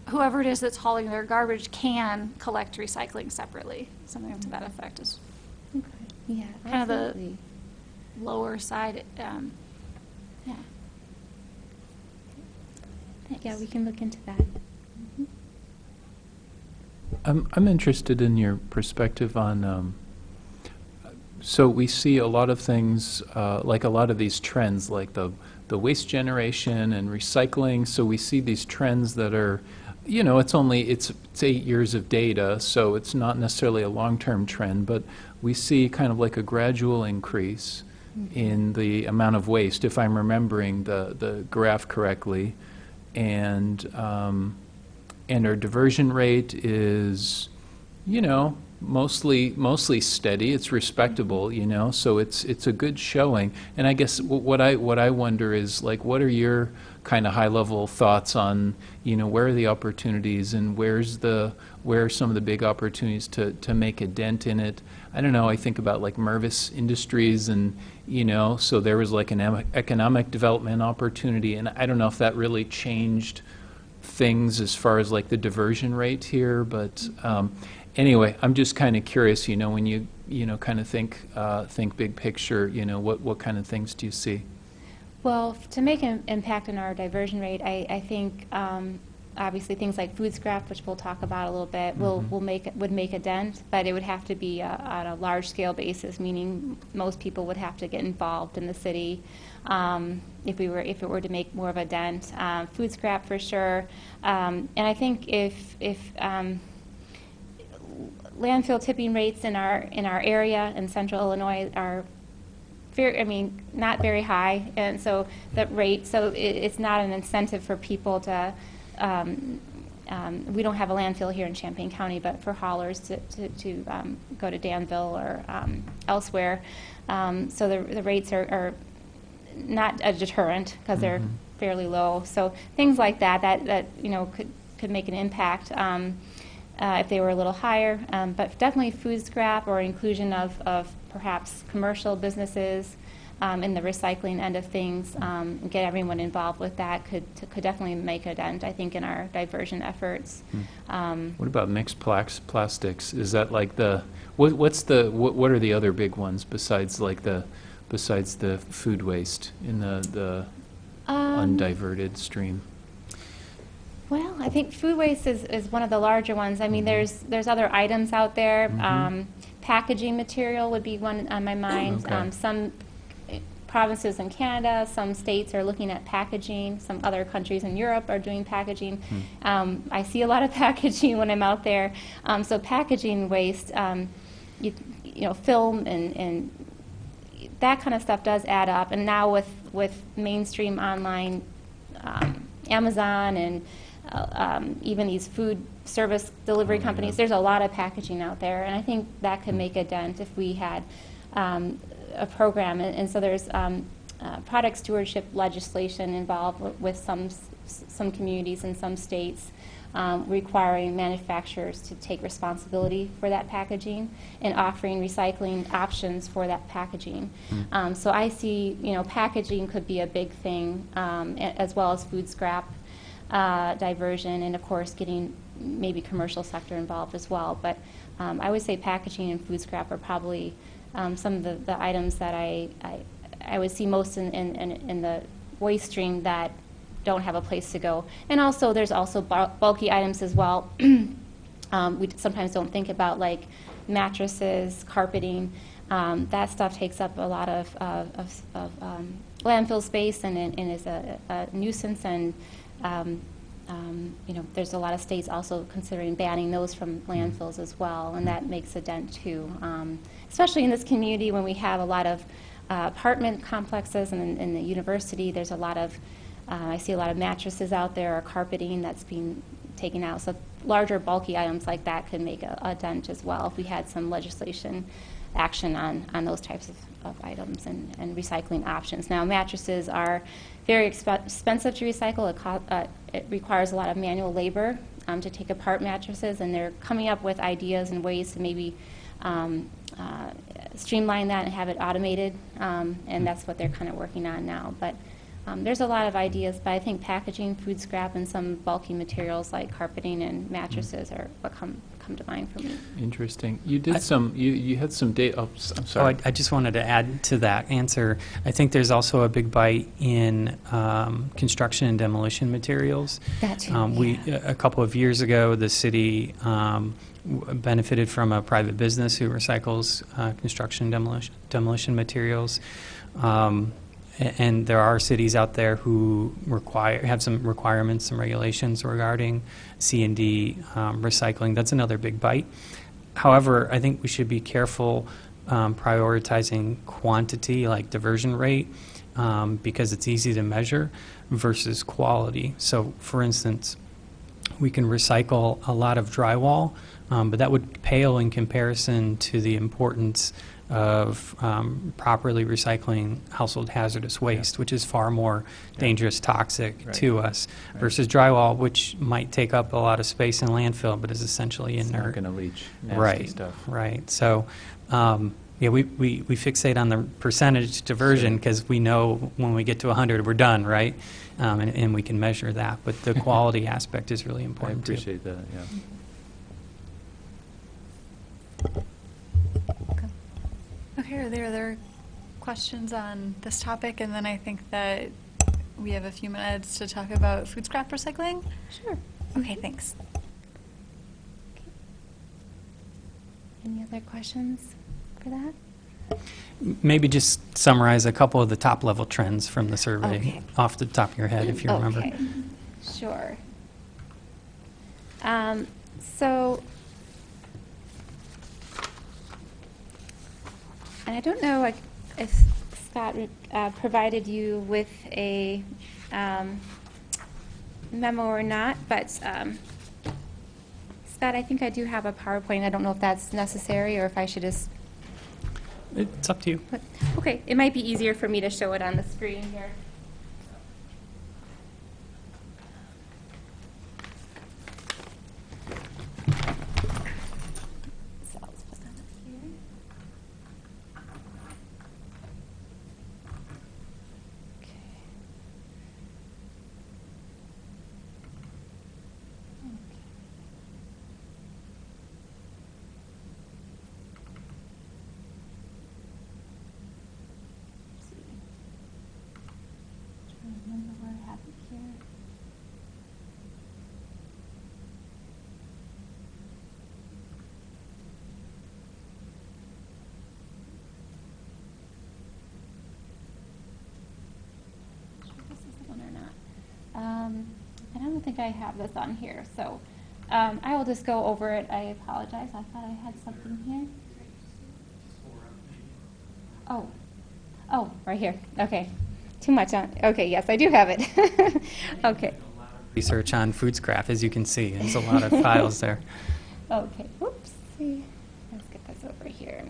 whoever it is that's hauling their garbage can collect recycling separately. Something to that effect is Yeah, kind absolutely. of the lower side. Yeah. Yeah, we can look into that. I'm interested in your perspective on, so we see a lot of things, like a lot of these trends, like the waste generation and recycling. So we see these trends that are, it's 8 years of data, so it's not necessarily a long-term trend, but we see kind of like a gradual increase in the amount of waste, if I'm remembering the graph correctly. And our diversion rate is, mostly steady. It's respectable, so it's a good showing. And I guess what I wonder is, like, what are your kind of high-level thoughts on, where are the opportunities, and where are some of the big opportunities to make a dent in it? I don't know. I think about like Mervis Industries, and so there was like an economic development opportunity, and I don't know if that really changed things as far as like the diversion rate here, but anyway, I'm just kind of curious, when you kind of think big picture, what kind of things do you see? Well, to make an impact on our diversion rate, I think obviously things like food scrap, which we'll talk about a little bit, would make a dent, but it would have to be on a large scale basis, meaning most people would have to get involved in the city if it were to make more of a dent. Food scrap for sure, and I think if landfill tipping rates in our area in Central Illinois are not very high, and so it's not an incentive for people to. We don't have a landfill here in Champaign County, but for haulers to go to Danville or elsewhere, so the rates are not a deterrent because they're fairly low. So things like that could make an impact if they were a little higher. But definitely food scrap or inclusion of perhaps commercial businesses in the recycling end of things, get everyone involved with that could definitely make a dent, I think, in our diversion efforts. What about mixed plastics? Is that like what are the other big ones besides the food waste in the undiverted stream? Well, I think food waste is one of the larger ones. I mean, there's other items out there. Packaging material would be one on my mind. Okay. Some provinces in Canada, some states are looking at packaging. Some other countries in Europe are doing packaging. I see a lot of packaging when I'm out there. So packaging waste, film and that kind of stuff does add up. And now with with mainstream online, Amazon and even these food service delivery companies, there's a lot of packaging out there, and I think that could make a dent if we had a program. And so there's product stewardship legislation involved with some communities in some states, requiring manufacturers to take responsibility for that packaging and offering recycling options for that packaging. So I see, packaging could be a big thing, as well as food scrap diversion, and of course getting maybe commercial sector involved as well. But I would say packaging and food scrap are probably some of the items that I would see most in the waste stream that don't have a place to go. And also, there's also bulky items as well. We sometimes don't think about, like mattresses, carpeting. That stuff takes up a lot of landfill space and is a nuisance. And there's a lot of states also considering banning those from landfills as well, and that makes a dent too. Especially in this community when we have a lot of apartment complexes, and in the university, there's a lot of I see a lot of mattresses out there or carpeting that's being taken out. So larger, bulky items like that could make a dent as well if we had some legislation action on those types of items and recycling options. Now, mattresses are very expensive to recycle. It requires a lot of manual labor to take apart mattresses, and they're coming up with ideas and ways to maybe streamline that and have it automated, and that's what they're kind of working on now. But there's a lot of ideas, but I think packaging, food scrap, and some bulky materials like carpeting and mattresses are what come to mind for me. Interesting. You did you had some data. Oh, I'm sorry. I just wanted to add to that answer. I think there's also a big bite in construction and demolition materials. That too, A couple of years ago, the city benefited from a private business who recycles construction and demolition materials. And there are cities out there who have some requirements, some regulations regarding C&D recycling. That's another big bite. However, I think we should be careful prioritizing quantity, like diversion rate, because it's easy to measure, versus quality. So, for instance, we can recycle a lot of drywall, but that would pale in comparison to the importance of properly recycling household hazardous waste, which is far more dangerous, toxic to us, versus drywall, which might take up a lot of space in landfill, but is essentially inert. It's not going to leach nasty stuff. Right. So, we fixate on the percentage diversion because we know when we get to 100, we're done, right? And we can measure that. But the quality aspect is really I important too. appreciate that. Yeah. Okay, are there other questions on this topic? And then I think that we have a few minutes to talk about food scrap recycling. Sure. Okay, thanks. Any other questions for that? Maybe just summarize a couple of the top-level trends from the survey Okay. off the top of your head, if you remember. Okay, sure. So, and I don't know if Scott provided you with a memo or not, but Scott, I think I do have a PowerPoint. I don't know if that's necessary or if I should just... It's up to you. But, okay, it might be easier for me to show it on the screen here. So I'll just put that up here. Okay. Trying to remember where I have it here. Sure this is the one or not. I don't think I have this on here, so I will just go over it. I apologize. I thought I had something here. Oh, right here. Okay. Too much on, okay, yes, I do have it. Okay. Research on food scrap, as you can see. There's a lot of files there. Okay, whoops. Let's get this over here.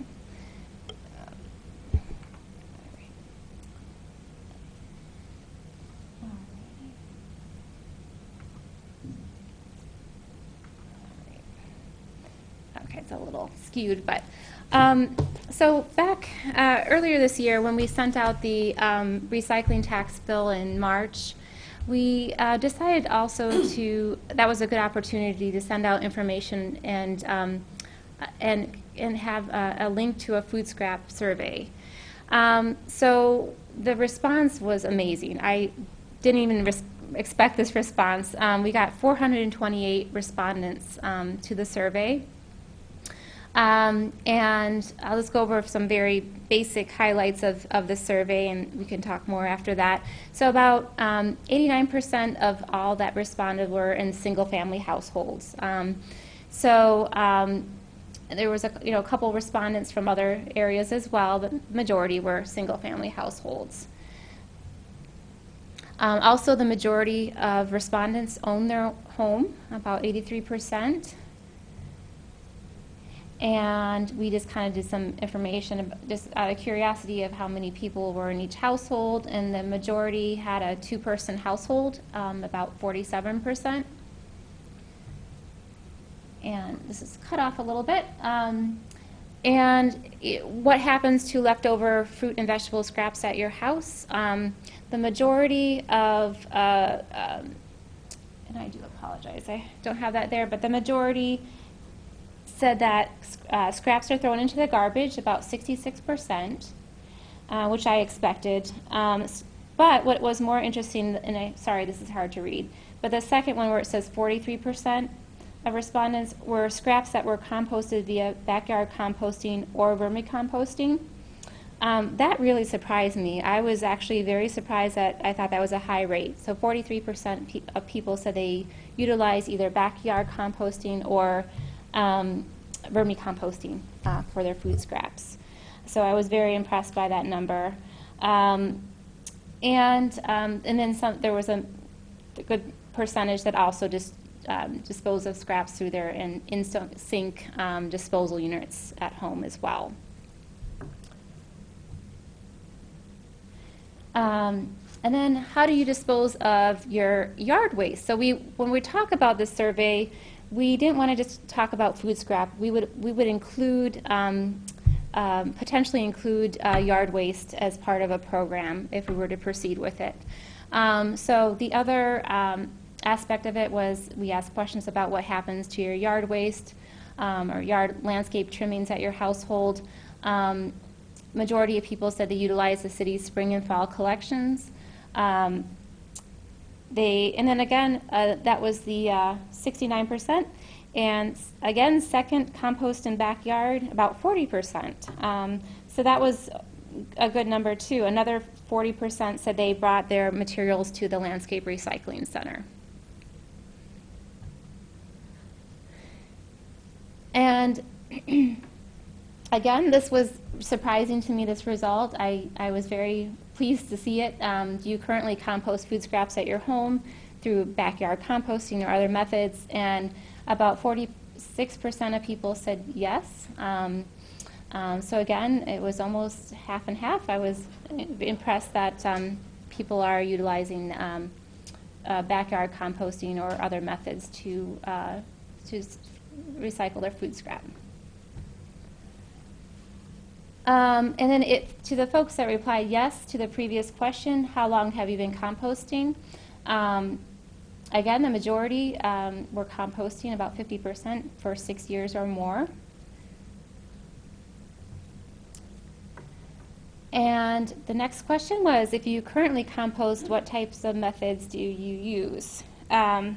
Okay, it's a little skewed, but so back earlier this year when we sent out the recycling tax bill in March, we decided also to, that was a good opportunity to send out information and have a link to a food scrap survey. So the response was amazing. I didn't even expect this response. We got 428 respondents to the survey. And I'll just go over some very basic highlights of the survey, and we can talk more after that. So about 89% of all that responded were in single-family households. There was a couple respondents from other areas as well, but the majority were single-family households. Also, the majority of respondents own their home, about 83%. And we just kind of did some information just out of curiosity of how many people were in each household, and the majority had a two-person household, about 47%. And this is cut off a little bit. What happens to leftover fruit and vegetable scraps at your house? The majority of, and I do apologize, I don't have that there, but the majority said that scraps are thrown into the garbage, about 66%, which I expected. But what was more interesting, and sorry, this is hard to read, but the second one where it says 43% of respondents were scraps that were composted via backyard composting or vermicomposting. That really surprised me. I was actually very surprised that I thought that was a high rate. So 43% of people said they utilize either backyard composting or vermicomposting for their food scraps. So I was very impressed by that number. And then there was a good percentage that also just dispose of scraps through their in-sink disposal units at home as well. And then how do you dispose of your yard waste? So when we talk about this survey, we didn't want to just talk about food scrap. We would include, potentially include yard waste as part of a program if we were to proceed with it. So the other aspect of it was we asked questions about what happens to your yard waste or yard landscape trimmings at your household. Majority of people said they utilize the city's spring and fall collections. And then again, that was the 69%. And again, second, compost in backyard, about 40%. So that was a good number too. Another 40% said they brought their materials to the Landscape Recycling Center. And again, this was surprising to me, this result. I was very pleased to see it. Do you currently compost food scraps at your home through backyard composting or other methods? And about 46% of people said yes. So again, it was almost half and half. I was impressed that people are utilizing backyard composting or other methods to recycle their food scrap. And then to the folks that replied yes to the previous question, how long have you been composting? Again, the majority were composting, about 50%, for 6 years or more. And the next question was, if you currently compost, what types of methods do you use? And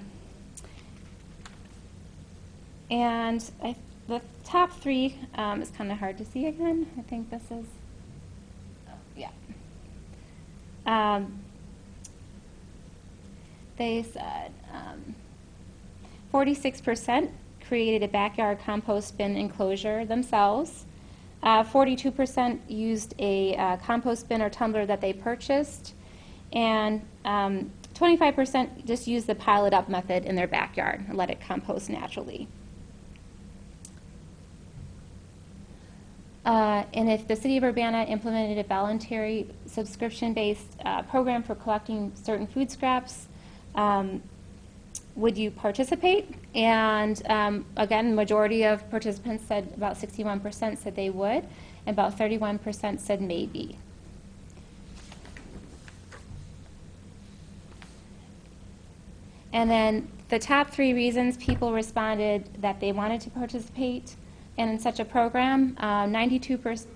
the top three is kind of hard to see again. I think this is, yeah. They said 46% created a backyard compost bin enclosure themselves. 42% used a compost bin or tumbler that they purchased. And 25% just use the pile it up method in their backyard and let it compost naturally. And if the city of Urbana implemented a voluntary subscription-based program for collecting certain food scraps, would you participate? And again, majority of participants said, about 61% said they would, and about 31% said maybe. And then the top 3 reasons people responded that they wanted to participate in such a program, 92%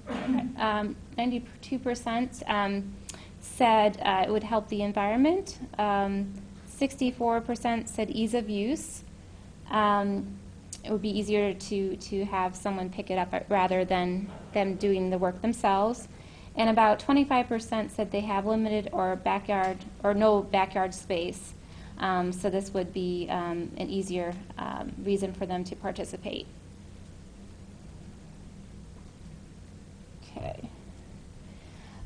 said it would help the environment. 64% said ease of use. It would be easier to have someone pick it up rather than them doing the work themselves. And about 25% said they have limited or backyard or no backyard space. So this would be an easier reason for them to participate. Okay.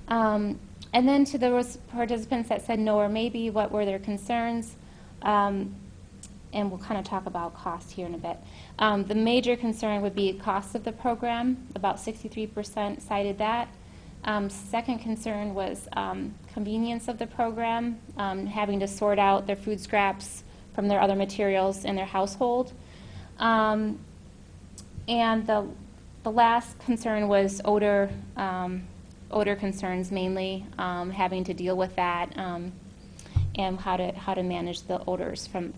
And then to those participants that said no or maybe, what were their concerns? And we'll kind of talk about cost here in a bit. The major concern would be cost of the program. About 63% cited that. Second concern was convenience of the program, having to sort out their food scraps from their other materials in their household. And the last concern was odor concerns mainly, having to deal with that, and how to manage the odors from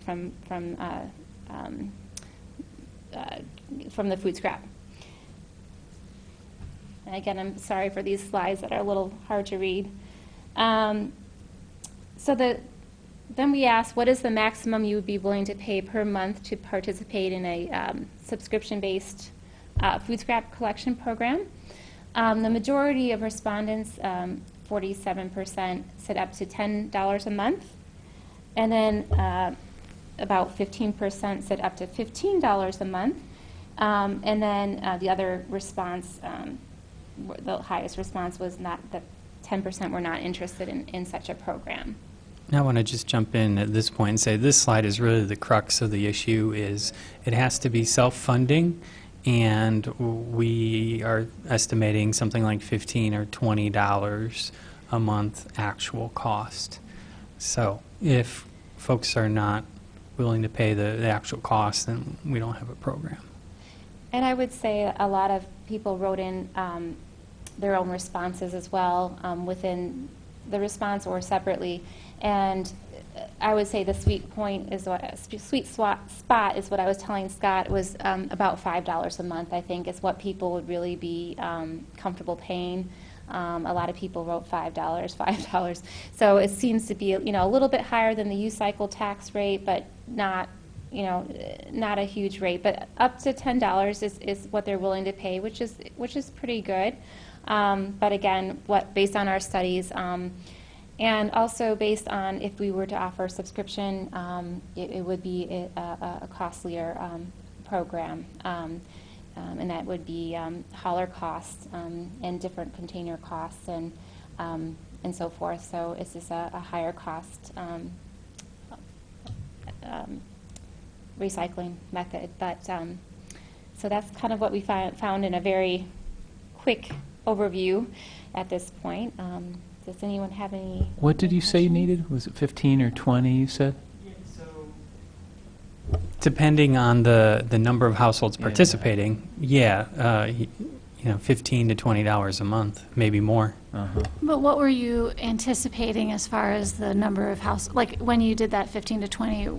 the food scrap. And again, I'm sorry for these slides that are a little hard to read. Then we asked, what is the maximum you would be willing to pay per month to participate in a subscription-based food scrap collection program? The majority of respondents, 47%, said up to $10 a month. And then about 15% said up to $15 a month. And then the other response, the highest response was not that 10% were not interested in such a program. I want to just jump in at this point and say this slide is really the crux of the issue. Is it has to be self-funding, and we are estimating something like $15 or $20 a month actual cost. So if folks are not willing to pay the actual cost, then we don't have a program. And I would say a lot of people wrote in their own responses as well, within the response or separately. And I would say the sweet spot is what I was telling Scott was about $5 a month, I think, is what people would really be comfortable paying. A lot of people wrote $5. So it seems to be, a little bit higher than the U-cycle tax rate, but not a huge rate. But up to $10 is what they're willing to pay, which is pretty good. But again, based on our studies, and also based on if we were to offer subscription, it would be a costlier program. And that would be hauler costs and different container costs and so forth. So it's just a higher cost recycling method. But so that's kind of what we found in a very quick overview at this point. Does anyone have any? What did you say you needed? Was it 15 or 20, you said? Depending on the number of households participating, $15 to $20 a month, maybe more. Uh-huh. But what were you anticipating as far as the number of like when you did that 15 to 20,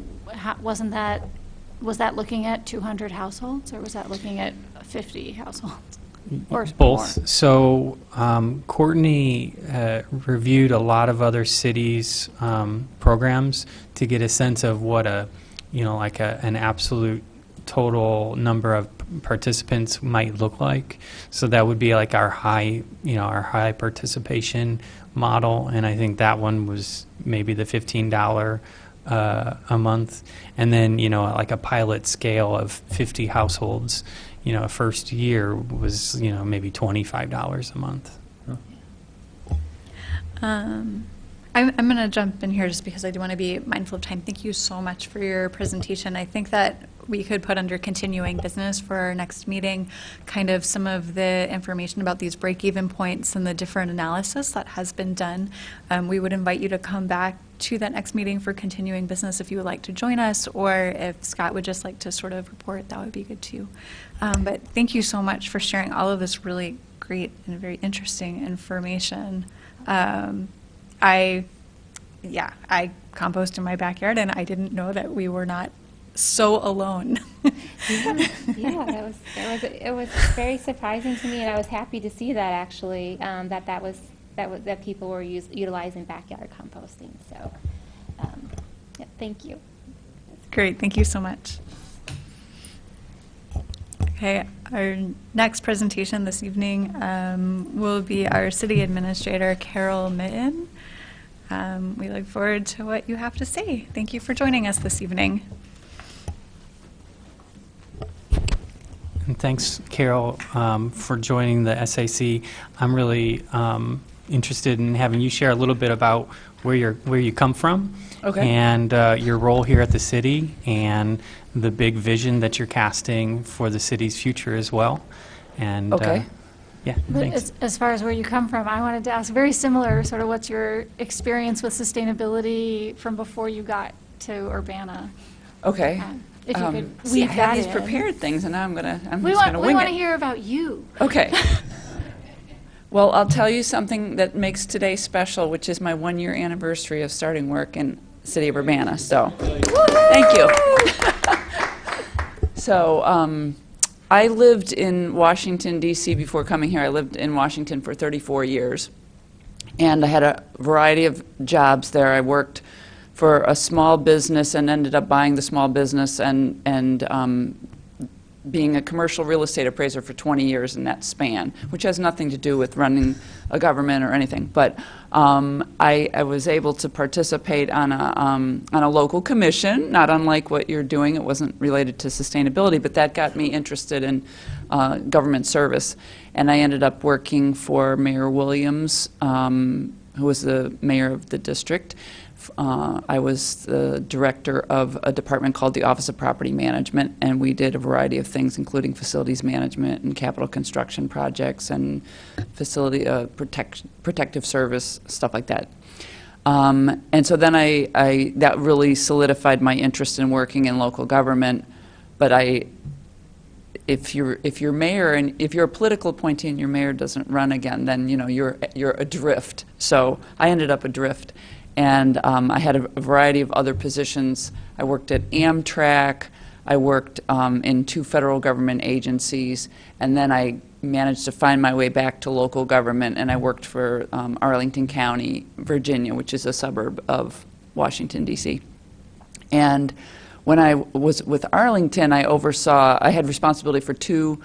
was that looking at 200 households, or was that looking at 50 households? Or both. more? So Courtney reviewed a lot of other cities' programs to get a sense of what an absolute total number of participants might look like. So that would be like our high participation model, and I think that one was maybe the $15 a month, and then like a pilot scale of 50 households. First year was maybe $25 a month. I'm going to jump in here just because I do want to be mindful of time. Thank you so much for your presentation. I think that we could put under continuing business for our next meeting kind of some of the information about these break-even points and the different analysis that has been done. We would invite you to come back to that next meeting for continuing business if you would like to join us, or if Scott would just like to sort of report, that would be good too. But thank you so much for sharing all of this really great and very interesting information. I compost in my backyard, and I didn't know that we were not so alone. Yeah, it was very surprising to me, and I was happy to see that actually, that people were utilizing backyard composting. So, yeah, thank you. Great, thank you so much. Okay, our next presentation this evening will be our City Administrator, Carol Mitten. We look forward to what you have to say. Thank you for joining us this evening. And thanks, Carol, for joining the SAC. I'm really interested in having you share a little bit about where you come from, and your role here at the city, and the big vision that you're casting for the city's future as well. And yeah, But thanks. as far as where you come from, I wanted to ask very similar, sort of what's your experience with sustainability from before you got to Urbana? Okay. If you could See, I weave have that these in. prepared things, and now I'm We just going want to wing to it. hear about you. Okay. Well, I'll tell you something that makes today special, which is my 1-year anniversary of starting work in the city of Urbana. So, thank you. So, I lived in Washington, D.C. before coming here. I lived in Washington for 34 years, and I had a variety of jobs there. I worked for a small business and ended up buying the small business and being a commercial real estate appraiser for 20 years in that span, which has nothing to do with running a government or anything. But I was able to participate on a local commission, not unlike what you're doing. It wasn't related to sustainability, but that got me interested in government service. And I ended up working for Mayor Williams, who was the mayor of the district. I was the director of a department called the Office of Property Management, and we did a variety of things, including facilities management and capital construction projects and facility protective service, stuff like that. And so then that really solidified my interest in working in local government. But if you're mayor, and if you're a political appointee and your mayor doesn't run again, then you're adrift. So I ended up adrift. And I had a variety of other positions. I worked at Amtrak. I worked in 2 federal government agencies. And then I managed to find my way back to local government, and I worked for Arlington County, Virginia, which is a suburb of Washington, D.C. And when I was with Arlington, I had responsibility for 2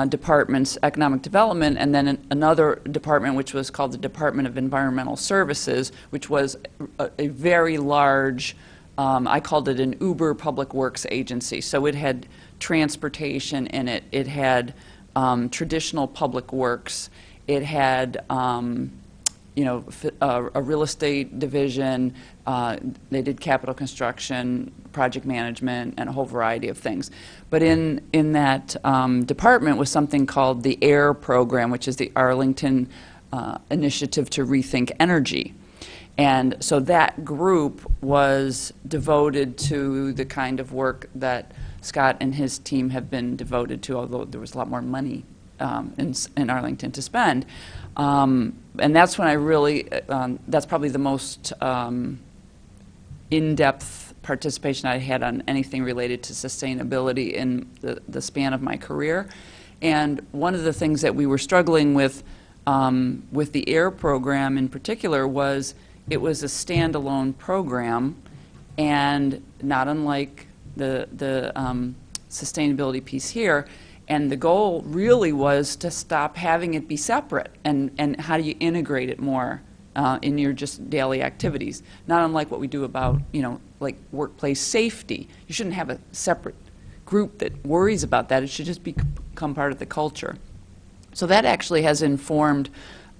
departments, economic development, and then another department which was called the Department of Environmental Services, which was a very large, I called it an Uber public works agency. So it had transportation in it. It had traditional public works. It had a real estate division. They did capital construction, project management, and a whole variety of things. But in that department was something called the AIR program, which is the Arlington Initiative to Rethink Energy. And so that group was devoted to the kind of work that Scott and his team have been devoted to, although there was a lot more money in Arlington to spend. And that's when I really, that's probably the most in-depth participation I had on anything related to sustainability in the span of my career. And one of the things that we were struggling with the AIR program in particular was it was a standalone program, and not unlike the sustainability piece here. And the goal really was to stop having it be separate, and how do you integrate it more in your just daily activities? Not unlike what we do about, like workplace safety. You shouldn't have a separate group that worries about that. It should just become part of the culture. So that actually has informed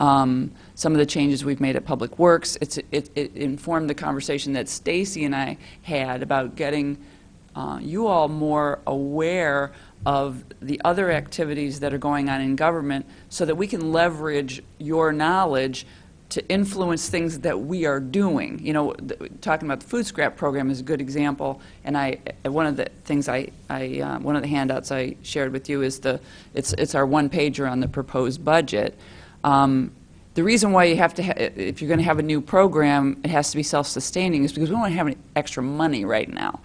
some of the changes we've made at Public Works. It informed the conversation that Stacy and I had about getting you all more aware of the other activities that are going on in government so that we can leverage your knowledge to influence things that we are doing. You know, talking about the food scrap program is a good example, and one of the things one of the handouts I shared with you is it's our one-pager on the proposed budget. The reason why you have to, if you're going to have a new program, it has to be self-sustaining, is because we don't have any extra money right now.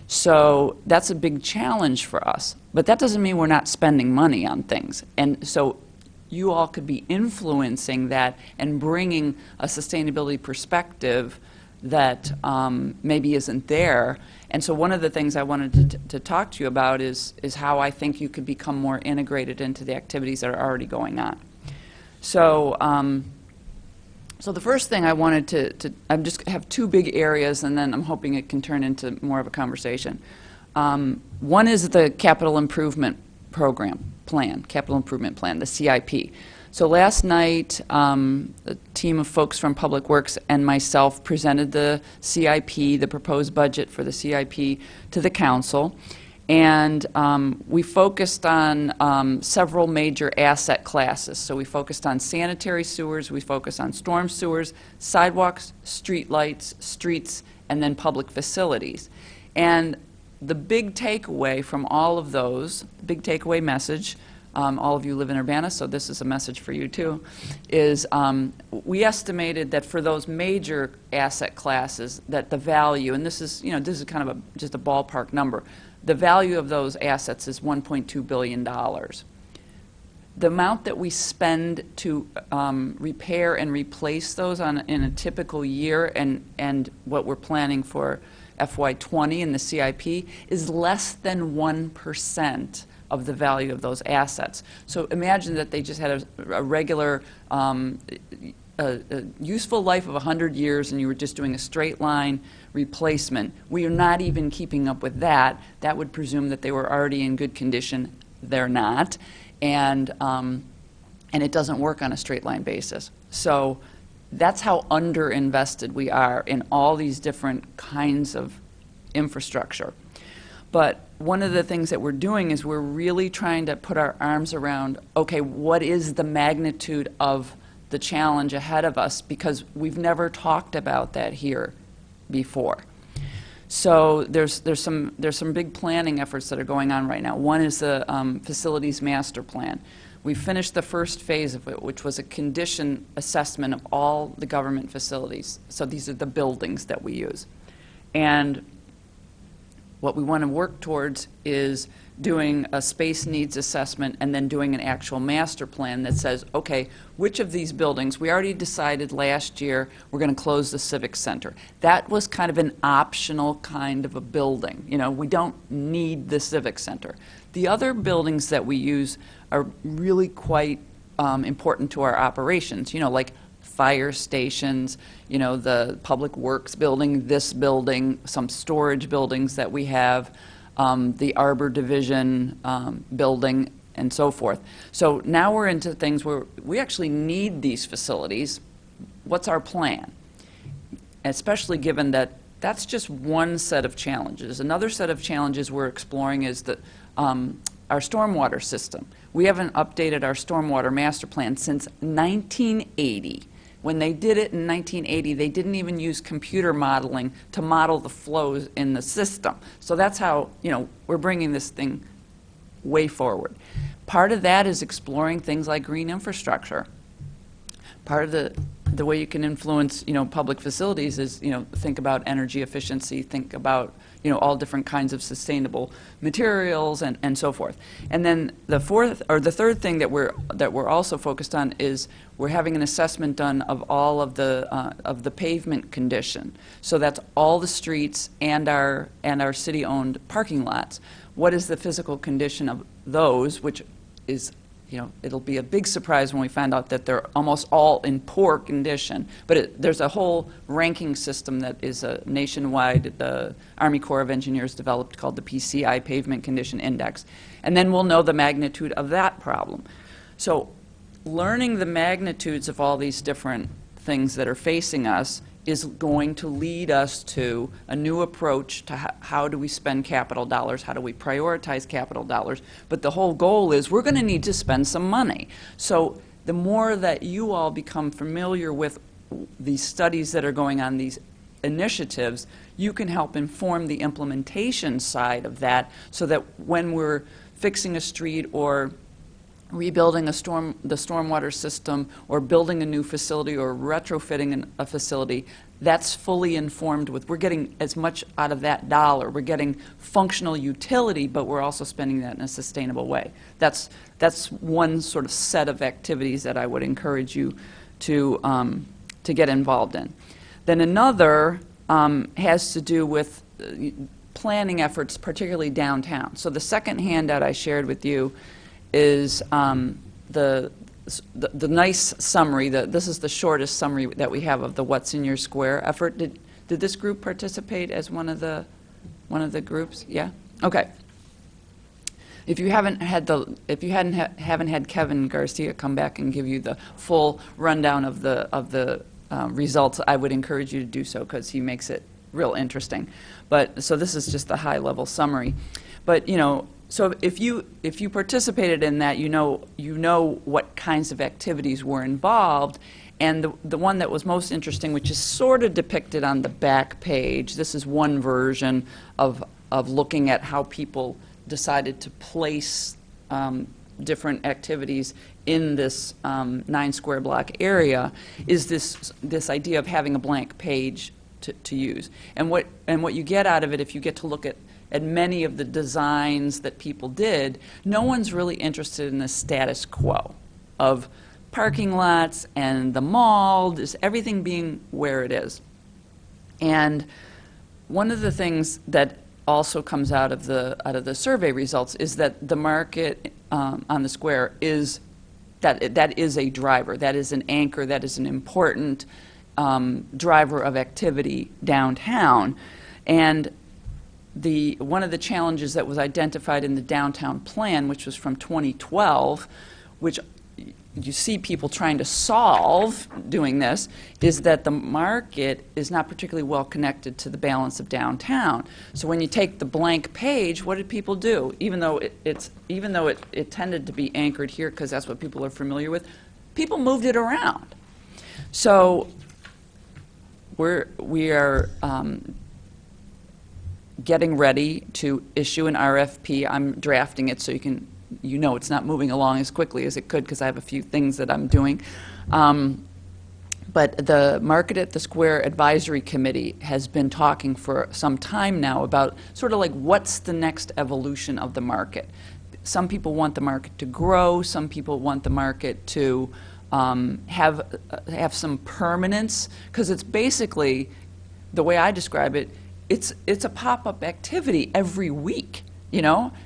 So that's a big challenge for us. But that doesn't mean we're not spending money on things. And so you all could be influencing that and bringing a sustainability perspective that maybe isn't there. And so one of the things I wanted to talk to you about is how I think you could become more integrated into the activities that are already going on. So, so the first thing I wanted I just have two big areas, and then I'm hoping it can turn into more of a conversation. One is the capital improvement capital improvement plan, the CIP. So last night, a team of folks from Public Works and myself presented the CIP, the proposed budget for the CIP, to the council. And we focused on several major asset classes. So we focused on sanitary sewers, we focused on storm sewers, sidewalks, street lights, streets, and then public facilities. And the big takeaway from all of those, big takeaway message, all of you live in Urbana, so this is a message for you too, is we estimated that for those major asset classes that the value, and this is, this is kind of just a ballpark number, the value of those assets is $1.2 billion. The amount that we spend to repair and replace those in a typical year and what we're planning for FY20 in the CIP is less than 1% of the value of those assets. So imagine that they just had a regular a useful life of 100 years and you were just doing a straight line replacement. We are not even keeping up with that. That would presume that they were already in good condition. They're not. And it doesn't work on a straight line basis. So that's how underinvested we are in all these different kinds of infrastructure. But one of the things that we're doing is we're really trying to put our arms around, okay, what is the magnitude of the challenge ahead of us, because we've never talked about that here before. So there's some big planning efforts that are going on right now. One is the facilities master plan. We finished the first phase of it, which was a condition assessment of all the government facilities. So these are the buildings that we use. And what we want to work towards is doing a space needs assessment and then doing an actual master plan that says, okay, which of these buildings, we already decided last year we're going to close the Civic Center. That was kind of an optional kind of a building. We don't need the Civic Center. The other buildings that we use are really quite important to our operations, like fire stations, the Public Works building, this building, some storage buildings that we have, the Arbor Division building, and so forth. So now we're into things where we actually need these facilities. What's our plan? Especially given that that's just one set of challenges. Another set of challenges we're exploring is our stormwater system. We haven't updated our stormwater master plan since 1980. When they did it in 1980, they didn't even use computer modeling to model the flows in the system. So that's how, we're bringing this thing way forward. Part of that is exploring things like green infrastructure. Part of the way you can influence, public facilities is, think about energy efficiency, think about, all different kinds of sustainable materials and so forth. And then the third thing that we're also focused on is we're having an assessment done of all of the pavement condition. So that's all the streets and our city-owned parking lots. What is the physical condition of those, which is, it'll be a big surprise when we find out that they're almost all in poor condition. But there's a whole ranking system that is a nationwide, the Army Corps of Engineers developed, called the PCI, Pavement Condition Index. And then we'll know the magnitude of that problem. So learning the magnitudes of all these different things that are facing us is going to lead us to a new approach to how do we spend capital dollars, how do we prioritize capital dollars. But the whole goal is we're going to need to spend some money. So the more that you all become familiar with these studies that are going on, these initiatives, you can help inform the implementation side of that so that when we're fixing a street or rebuilding the stormwater system or building a new facility or retrofitting a facility, that's fully informed with, we're getting as much out of that dollar. We're getting functional utility, but we're also spending that in a sustainable way. That's one sort of set of activities that I would encourage you to get involved in. Then another has to do with planning efforts, particularly downtown. So the second handout I shared with you is the nice summary. This is the shortest summary that we have of the What's in Your Square effort. Did this group participate as one of the groups? Yeah. Okay. If you haven't had Kevin Garcia come back and give you the full rundown of the results, I would encourage you to do so because he makes it real interesting. But so this is just the high level summary. But so if you participated in that, you know what kinds of activities were involved. And the one that was most interesting, which is sort of depicted on the back page, this is one version of looking at how people decided to place different activities in this 9 square block area, is this idea of having a blank page to use. And what you get out of it, if you get to look at many of the designs that people did, no one's really interested in the status quo of parking lots and the mall, just everything being where it is. And one of the things that also comes out of the survey results is that the market on the square is that is a driver, that is an anchor, that is an important driver of activity downtown. And one of the challenges that was identified in the downtown plan, which was from 2012, which you see people trying to solve doing this, is that the market is not particularly well connected to the balance of downtown. So when you take the blank page, what did people do? Even though it tended to be anchored here because that's what people are familiar with, people moved it around. So we are getting ready to issue an RFP. I'm drafting it so it's not moving along as quickly as it could because I have a few things that I'm doing. But the Market at the Square Advisory Committee has been talking for some time now about sort of like what's the next evolution of the market. Some people want the market to grow. Some people want the market to have some permanence, because it's basically, the way I describe it, it's a pop-up activity every week, and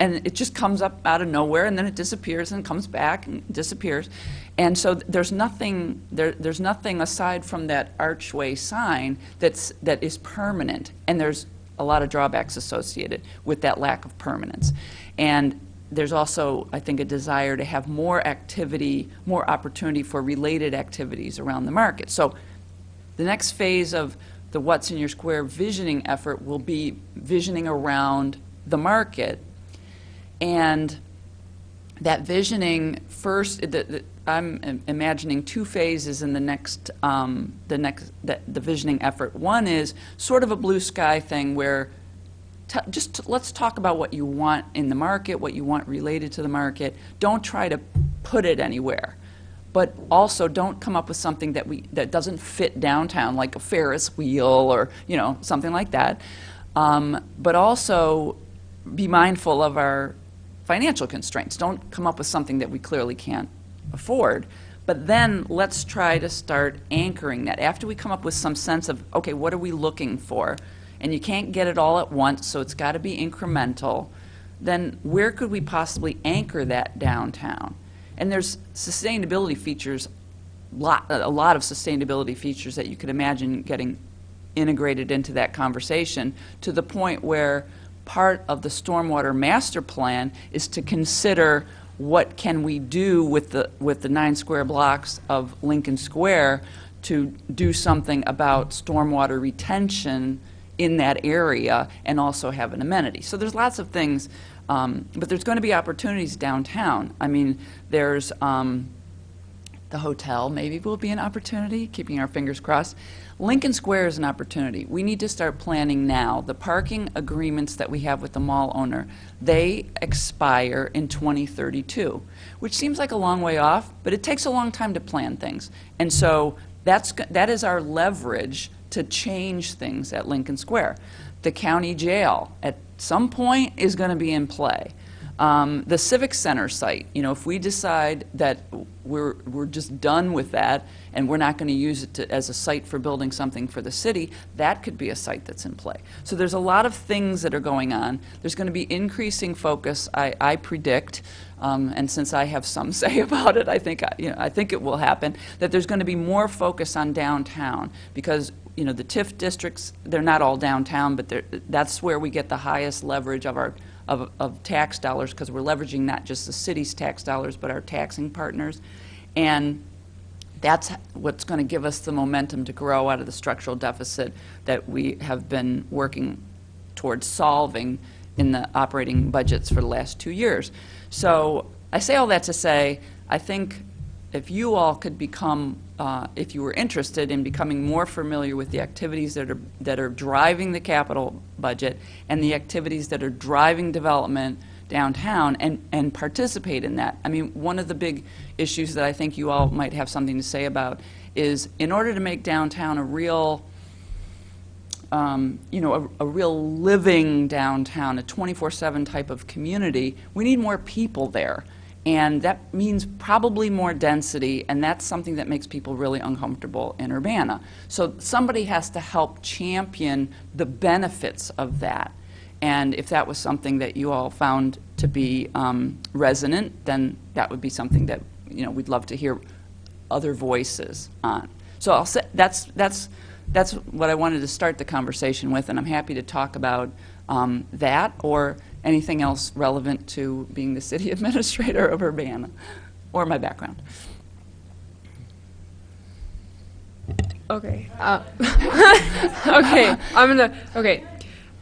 it just comes up out of nowhere, and then it disappears and comes back and disappears. And so there's nothing aside from that archway sign that is permanent, and there's a lot of drawbacks associated with that lack of permanence. And there's also, I think, a desire to have more activity, more opportunity for related activities around the market. So the next phase of the What's in Your Square visioning effort will be visioning around the market. And that visioning, first, I'm imagining two phases in the visioning effort. One is sort of a blue sky thing where let's talk about what you want in the market, what you want related to the market. Don't try to put it anywhere. But also don't come up with something that doesn't fit downtown, like a Ferris wheel or something like that. But also be mindful of our financial constraints. Don't come up with something that we clearly can't afford. But then let's try to start anchoring that. After we come up with some sense of, okay, what are we looking for? And you can't get it all at once, so it's got to be incremental. Then where could we possibly anchor that downtown? And there's sustainability features, a lot of sustainability features that you could imagine getting integrated into that conversation, to the point where part of the stormwater master plan is to consider what can we do with the 9 square blocks of Lincoln Square to do something about stormwater retention in that area and also have an amenity. So there's lots of things, but there's going to be opportunities downtown. I mean, there's the hotel maybe will be an opportunity, keeping our fingers crossed. Lincoln Square is an opportunity. We need to start planning now. The parking agreements that we have with the mall owner, they expire in 2032, which seems like a long way off, but it takes a long time to plan things. And so that is our leverage to change things at Lincoln Square. The county jail at some point is going to be in play. The Civic Center site, you know, if we decide that we're just done with that and we're not going to use it as a site for building something for the city, that could be a site that's in play. So there's a lot of things that are going on. There's going to be increasing focus, I predict, and since I have some say about it, I think it will happen, that there's going to be more focus on downtown because, you know, the TIF districts, they're not all downtown, but that's where we get the highest leverage of our of tax dollars, because we're leveraging not just the city's tax dollars, but our taxing partners. And that's what's going to give us the momentum to grow out of the structural deficit that we have been working towards solving in the operating budgets for the last 2 years. So I say all that to say, I think if you all could become, if you were interested in becoming more familiar with the activities that are driving the capital budget and the activities that are driving development downtown and participate in that. I mean, one of the big issues that I think you all might have something to say about is in order to make downtown a real, you know, a real living downtown, a 24/7 type of community, we need more people there. And that means probably more density, and that's something that makes people really uncomfortable in Urbana. So somebody has to help champion the benefits of that. And if that was something that you all found to be resonant, then that would be something that, you know, we'd love to hear other voices on. So I'll say that's what I wanted to start the conversation with, and I'm happy to talk about that or anything else relevant to being the city administrator of Urbana or my background. Okay. Okay.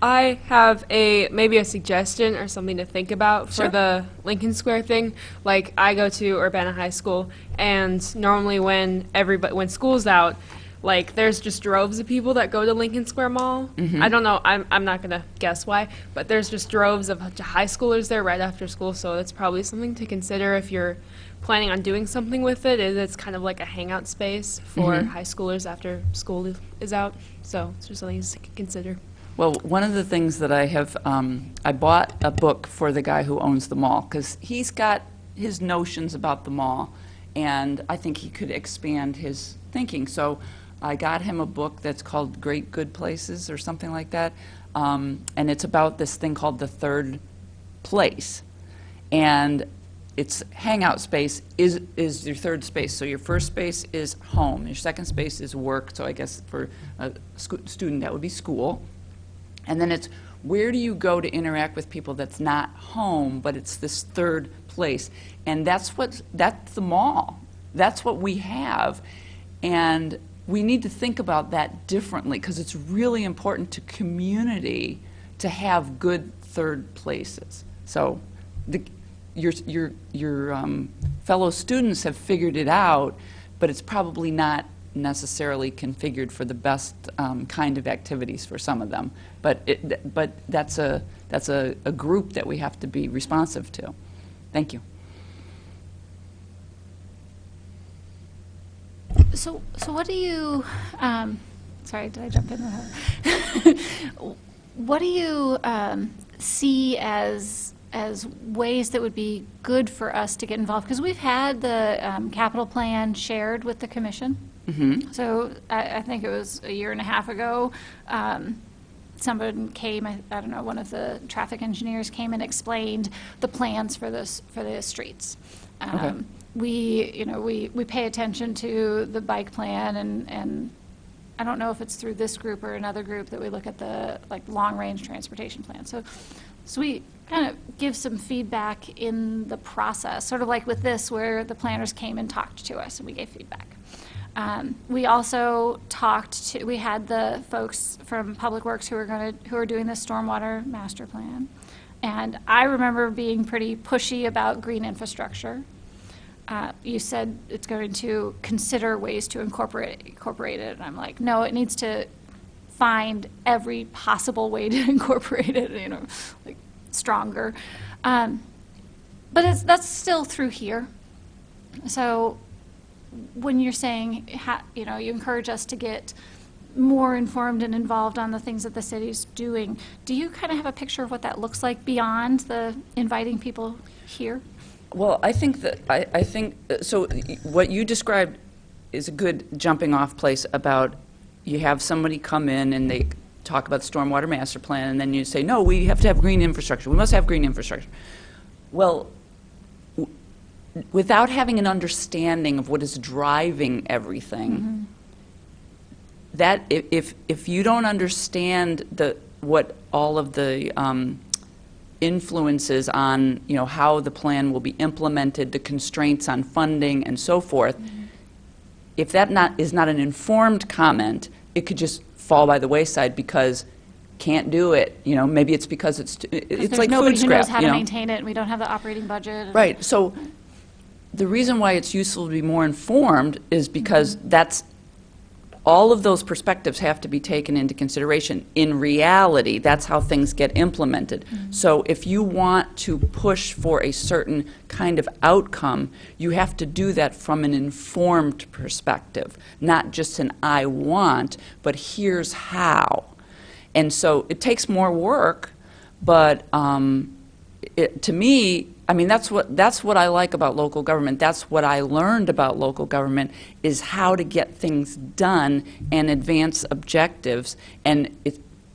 I have maybe a suggestion or something to think about for the Lincoln Square thing. Like, I go to Urbana High School, and normally when school's out, like, there's just droves of people that go to Lincoln Square Mall. I don't know, I'm not going to guess why, but there's just droves of high schoolers there right after school, so that's probably something to consider if you're planning on doing something with it. It's kind of like a hangout space for high schoolers after school is out, so it's just something to consider. Well, one of the things that I have, I bought a book for the guy who owns the mall, because he's got his notions about the mall, and I think he could expand his thinking. So I got him a book that's called Great Good Places or something like that, and it's about this thing called the third place. And its hangout space is your third space. So your first space is home, your second space is work, so I guess for a student that would be school. And then it's where do you go to interact with people that's not home, but it's this third place. And that's the mall. That's what we have. And we need to think about that differently because it's really important to community to have good third places. So your fellow students have figured it out, but it's probably not necessarily configured for the best kind of activities for some of them. But that's a group that we have to be responsive to. Thank you. So what do you, sorry, did I jump in there? What do you see as ways that would be good for us to get involved? Because we've had the capital plan shared with the commission. So I think it was a year and a half ago, someone came, I don't know, one of the traffic engineers came and explained the plans for the streets. Okay. We pay attention to the bike plan, and I don't know if it's through this group or another group that we look at the long-range transportation plan. So So we kind of give some feedback in the process, sort of like with this, where the planners came and talked to us and we gave feedback. We also we had the folks from Public Works who are doing the stormwater master plan. And I remember being pretty pushy about green infrastructure. You said it's going to consider ways to incorporate it, and I'm like, no, it needs to find every possible way to incorporate it, like stronger. But that's still through here. So when you're saying, you encourage us to get more informed and involved on the things that the city's doing, do you kind of have a picture of what that looks like beyond the inviting people here? Well, I think so. What you described is a good jumping off place about you have somebody come in and they talk about the stormwater master plan, and then you say, no, we have to have green infrastructure. We must have green infrastructure. Well, without having an understanding of what is driving everything, that if you don't understand what all of the influences on how the plan will be implemented, the constraints on funding and so forth, if that is not an informed comment, it could just fall by the wayside because can't do it. Maybe it's because it's like nobody food who scrap. knows how to maintain it, and we don't have the operating budget. Right. So the reason why it's useful to be more informed is because all of those perspectives have to be taken into consideration. In reality, that's how things get implemented. So if you want to push for a certain kind of outcome, you have to do that from an informed perspective, not just an I want, but here's how. And so it takes more work, but to me, that's what I like about local government. That's what I learned about local government, is how to get things done and advance objectives. And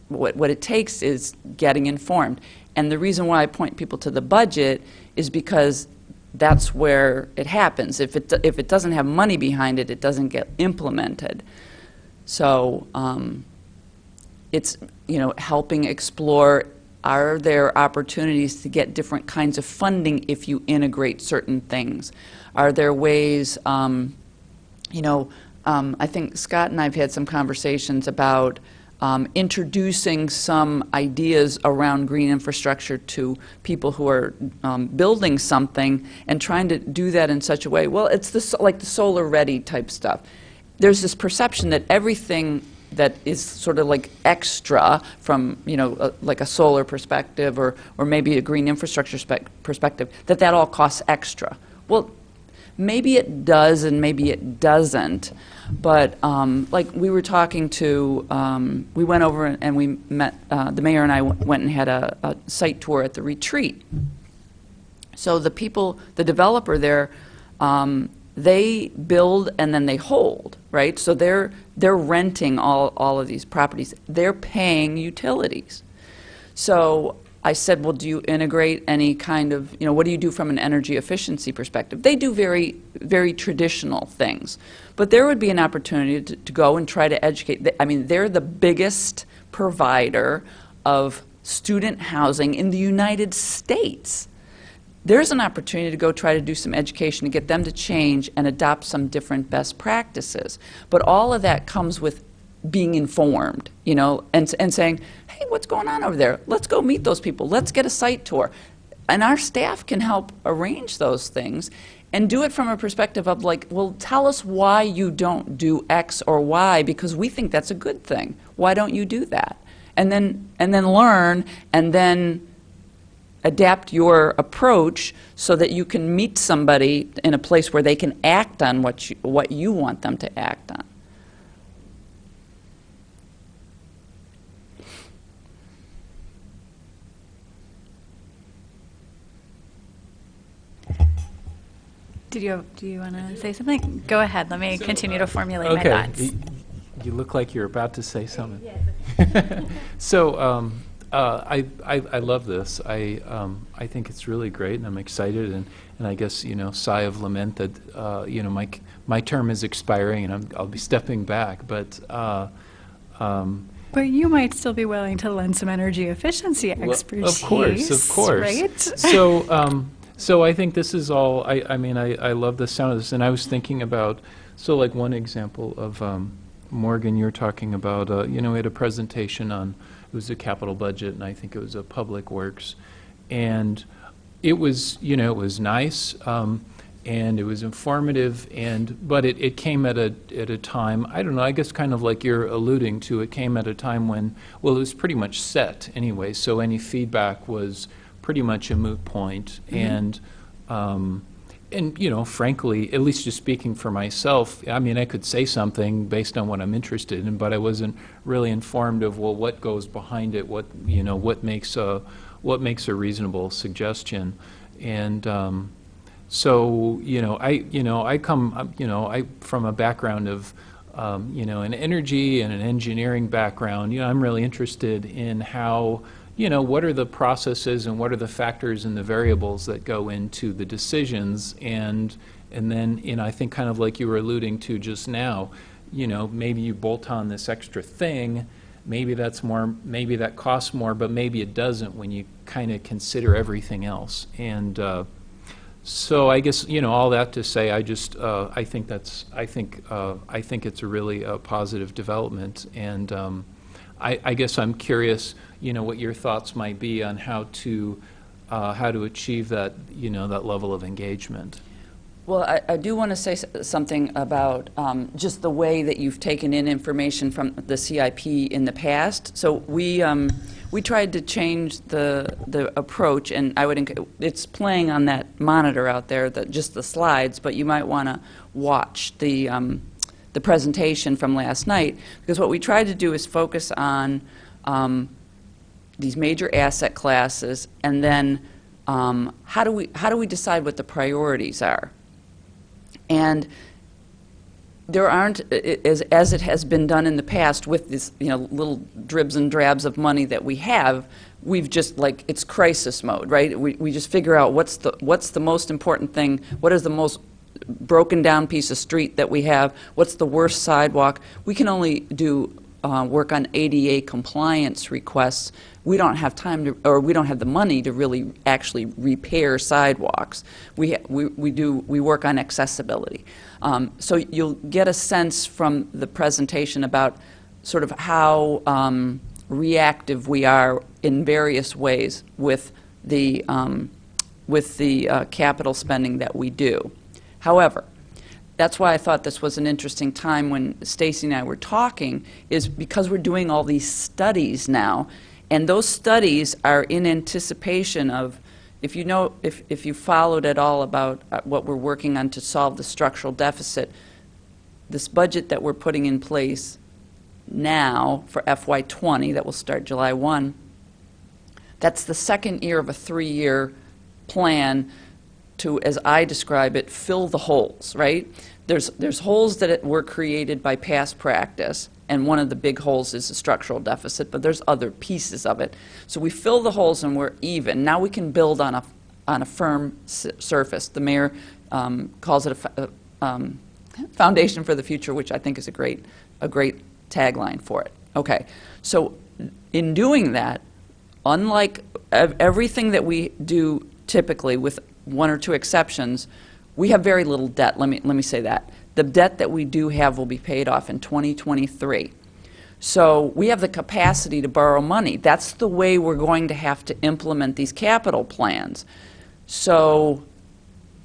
what it takes is getting informed. And the reason why I point people to the budget is because that's where it happens. If it doesn't have money behind it, it doesn't get implemented. So it's helping explore, are there opportunities to get different kinds of funding if you integrate certain things? Are there ways, I think Scott and I have had some conversations about introducing some ideas around green infrastructure to people who are building something and trying to do that in such a way. Well, it's like the solar ready type stuff. There's this perception that everything that is sort of like extra from, like a solar perspective or maybe a green infrastructure perspective, that all costs extra. Well, maybe it does and maybe it doesn't. But like we were talking to, we went over and we met, the mayor and I went and had a site tour at the retreat. So the developer there, they build and then they hold, right? So they're renting all of these properties. They're paying utilities. So I said, well, do you integrate any kind of, what do you do from an energy efficiency perspective? They do very, very traditional things. But there would be an opportunity to go and try to educate. They're the biggest provider of student housing in the United States. There's an opportunity to go try to do some education to get them to change and adopt some different best practices. But all of that comes with being informed, and saying, hey, what's going on over there? Let's go meet those people. Let's get a site tour. And our staff can help arrange those things and do it from a perspective of like, well, tell us why you don't do X or Y, because we think that's a good thing. Why don't you do that? And then learn, and then adapt your approach so that you can meet somebody in a place where they can act on what you want them to act on. Do you want to say something? Go ahead. Let me continue to formulate my thoughts. You look like you're about to say something. So I love this. I think it's really great, and I'm excited, and I guess sigh of lament that my term is expiring, and I'll be stepping back. But But you might still be willing to lend some energy efficiency Well, expertise. of course. Right? So I think this is all, I mean, I love the sound of this, and I was thinking about, so like one example of, Morgan, you're talking about, we had a presentation on, it was a capital budget, and I think it was a public works, and it was, it was nice, and it was informative, but it came at a time, I don't know, I guess kind of like you're alluding to, it came at a time when, well, it was pretty much set anyway, so any feedback was pretty much a moot point, and frankly, at least just speaking for myself, I mean, I could say something based on what I'm interested in, but I wasn't really informed of, well, what goes behind it, what makes a reasonable suggestion, and so I come from a background of an energy and an engineering background. I'm really interested in how. What are the processes and what are the factors and the variables that go into the decisions, and then, I think kind of like you were alluding to just now, maybe you bolt on this extra thing, maybe that's more, maybe that costs more, but maybe it doesn't when you kind of consider everything else. And so I guess, all that to say, I think it's a really positive development, and I guess I'm curious, what your thoughts might be on how to achieve that, that level of engagement. Well, I do want to say something about just the way that you've taken in information from the CIP in the past. So we tried to change the approach, and it's playing on that monitor out there, just the slides, but you might want to watch the presentation from last night, because what we tried to do is focus on these major asset classes, and then how do we decide what the priorities are? And there aren't, as it has been done in the past with this, little dribs and drabs of money that we have, we've just it's crisis mode, right? We just figure out what's the most important thing, what is the most broken down piece of street that we have, what's the worst sidewalk. We can only do work on ADA compliance requests. We don't have time to, or we don't have the money to really actually repair sidewalks. We work on accessibility. So you'll get a sense from the presentation about sort of how reactive we are in various ways with the capital spending that we do. However, that's why I thought this was an interesting time when Stacy and I were talking, is because we're doing all these studies now, and those studies are in anticipation of, if you followed at all about what we're working on to solve the structural deficit, this budget that we're putting in place now for FY20 that will start July 1, that's the second year of a 3-year plan to, as I describe it, fill the holes, right? There's holes that were created by past practice, and one of the big holes is the structural deficit, but there's other pieces of it. So we fill the holes and we're even. Now we can build on a firm surface. The mayor calls it a foundation for the future, which I think is a great tagline for it. Okay, so in doing that, unlike everything that we do typically, with one or two exceptions, we have very little debt. Let me say that. The debt that we do have will be paid off in 2023. So we have the capacity to borrow money. That's the way we're going to have to implement these capital plans. So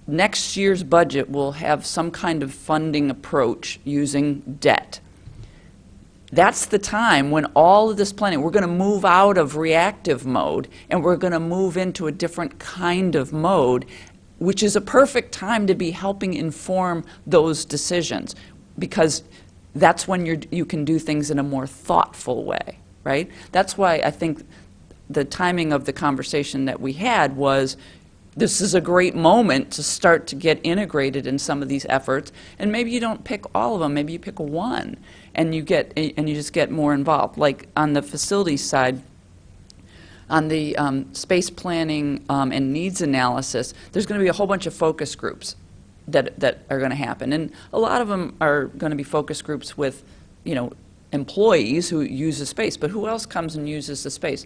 next year's budget will have some kind of funding approach using debt. That's the time when all of this planning, we're going to move out of reactive mode and we're going to move into a different kind of mode, which is a perfect time to be helping inform those decisions, because that's when you can do things in a more thoughtful way, right? That's why I think the timing of the conversation that we had was, this is a great moment to start to get integrated in some of these efforts, and maybe you don't pick all of them, maybe you pick one, and you just get more involved. Like on the facilities side, on the space planning and needs analysis, there's going to be a whole bunch of focus groups that are going to happen, and a lot of them are going to be focus groups with, employees who use the space, but who else comes and uses the space?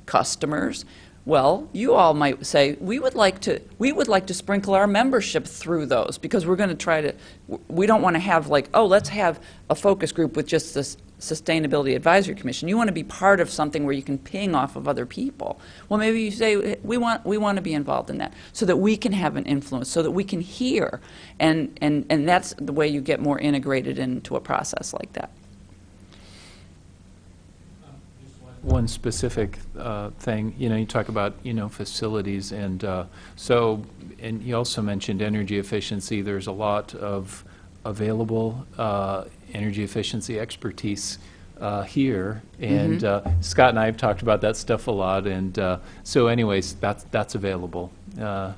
Customers. Well, you all might say, we would like to sprinkle our membership through those, because we're going to try to, we don't want to have like, oh, let's have a focus group with just this Sustainability Advisory Commission. You want to be part of something where you can ping off of other people. Well, maybe you say, we want to be involved in that, so that we can have an influence, so that we can hear, and that's the way you get more integrated into a process like that. One specific thing, you talk about, facilities, and and you also mentioned energy efficiency. There's a lot of available energy efficiency expertise here, and Scott and I have talked about that stuff a lot, and so anyways, that's available. So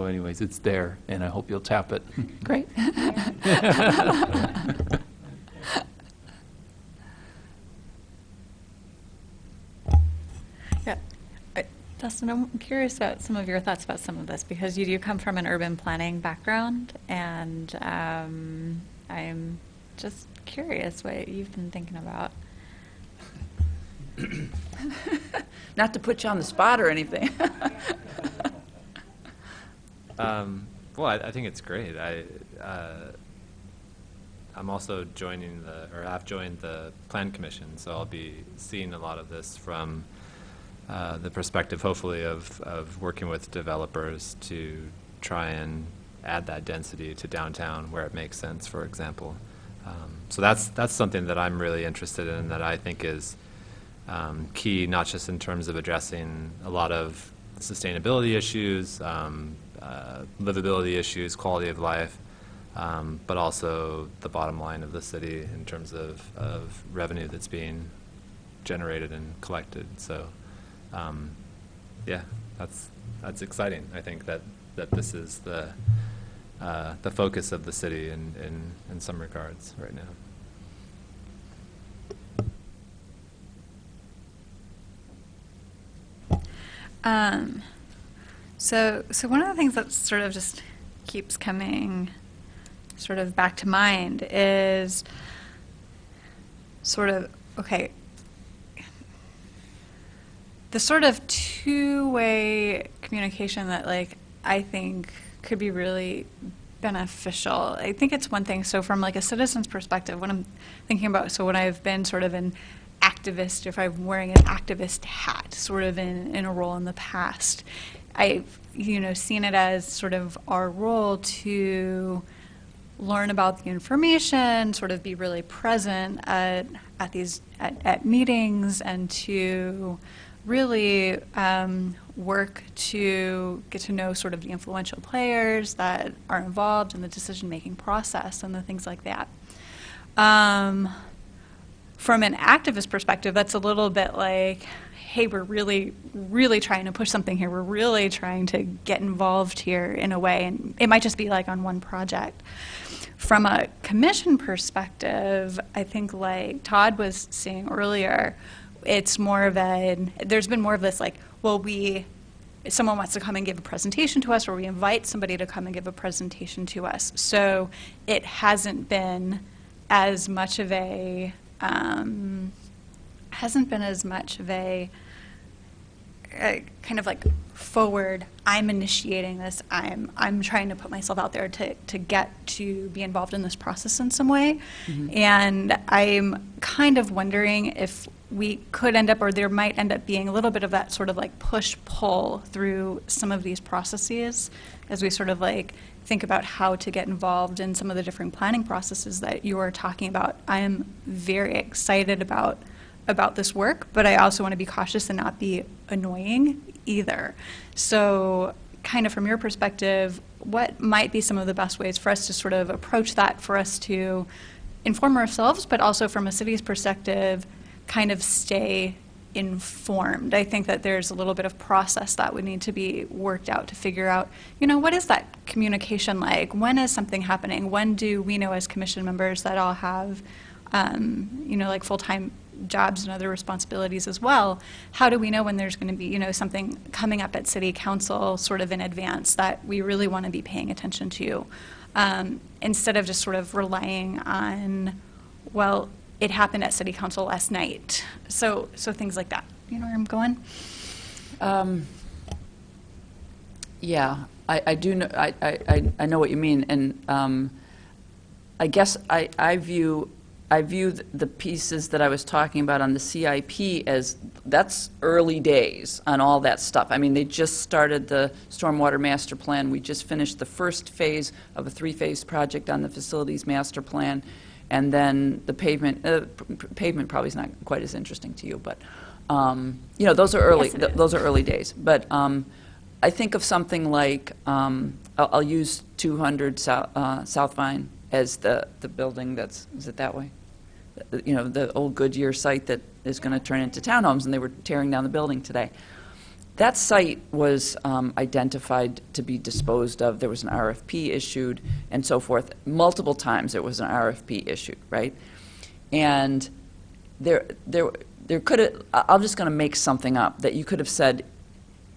anyways, it's there, and I hope you'll tap it. Great. Dustin, I'm curious about some of your thoughts about some of this, because you do come from an urban planning background, and I'm just curious what you've been thinking about. Not to put you on the spot or anything. Well, I think it's great. I'm also I've joined the Plan Commission, so I'll be seeing a lot of this from the perspective, hopefully, of working with developers to try and add that density to downtown where it makes sense, for example. So that's something that I'm really interested in, that I think is key, not just in terms of addressing a lot of sustainability issues, livability issues, quality of life, but also the bottom line of the city in terms of revenue that's being generated and collected. So. Yeah, that's exciting. I think that this is the focus of the city in some regards right now. So one of the things that sort of just keeps coming sort of back to mind is sort of, okay, the sort of two-way communication that, like, I think could be really beneficial. I think it's one thing, so from like a citizen's perspective, when I'm thinking about, so when I've been sort of an activist, if I'm wearing an activist hat, sort of in a role in the past, I've, seen it as sort of our role to learn about the information, sort of be really present at meetings, and to really work to get to know sort of the influential players that are involved in the decision-making process and the things like that. From an activist perspective, that's a little bit like, hey, we're really, really trying to push something here. We're really trying to get involved here in a way, and it might just be like on one project. From a commission perspective, I think like Todd was saying earlier, it's more of there's been more of this like, well, someone wants to come and give a presentation to us, or we invite somebody to come and give a presentation to us. So it hasn't been as much of a, kind of like forward, I'm initiating this, I'm trying to put myself out there to get to be involved in this process in some way. And I'm kind of wondering if we could end up, or there might end up being a little bit of that sort of like push-pull through some of these processes as we sort of like think about how to get involved in some of the different planning processes that you are talking about. I am very excited about this work, but I also want to be cautious and not be annoying either. So kind of from your perspective, what might be some of the best ways for us to sort of approach that, for us to inform ourselves, but also from a city's perspective, kind of stay informed? I think that there's a little bit of process that would need to be worked out to figure out, what is that communication like? When is something happening? When do we know as commission members that all have, like full-time jobs and other responsibilities as well? How do we know when there's going to be, something coming up at City Council sort of in advance that we really want to be paying attention to, instead of just sort of relying on well, it happened at city council last night. So things like that. You know where I'm going? Yeah, I do know, I know what you mean, and I guess I view the pieces that I was talking about on the CIP as, that's early days on all that stuff. I mean, they just started the Stormwater Master Plan. We just finished the first phase of a 3-phase project on the Facilities Master Plan, and then the pavement probably is not quite as interesting to you, but you know, those are early. Yes, it is. Those are early days. But I think of something like I'll use 200 South Vine as the building that's, is it that way? You know, the old Goodyear site that is going to turn into townhomes, and they were tearing down the building today. That site was identified to be disposed of. There was an RFP issued and so forth. Multiple times there was an RFP issued, right? And there could have, I'm just going to make something up, that you could have said,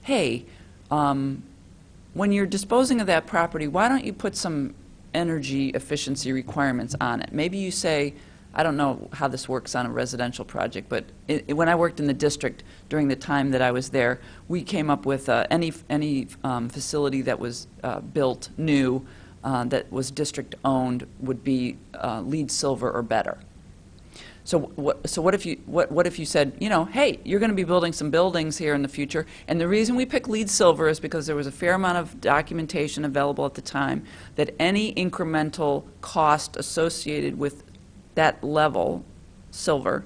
hey, when you're disposing of that property, why don't you put some energy efficiency requirements on it? Maybe you say, I don't know how this works on a residential project, but when I worked in the district during the time that I was there, we came up with any facility that was built new that was district owned would be LEED Silver or better. So what if you said, you know, hey, you're going to be building some buildings here in the future, and the reason we picked LEED Silver is because there was a fair amount of documentation available at the time that any incremental cost associated with that level, silver,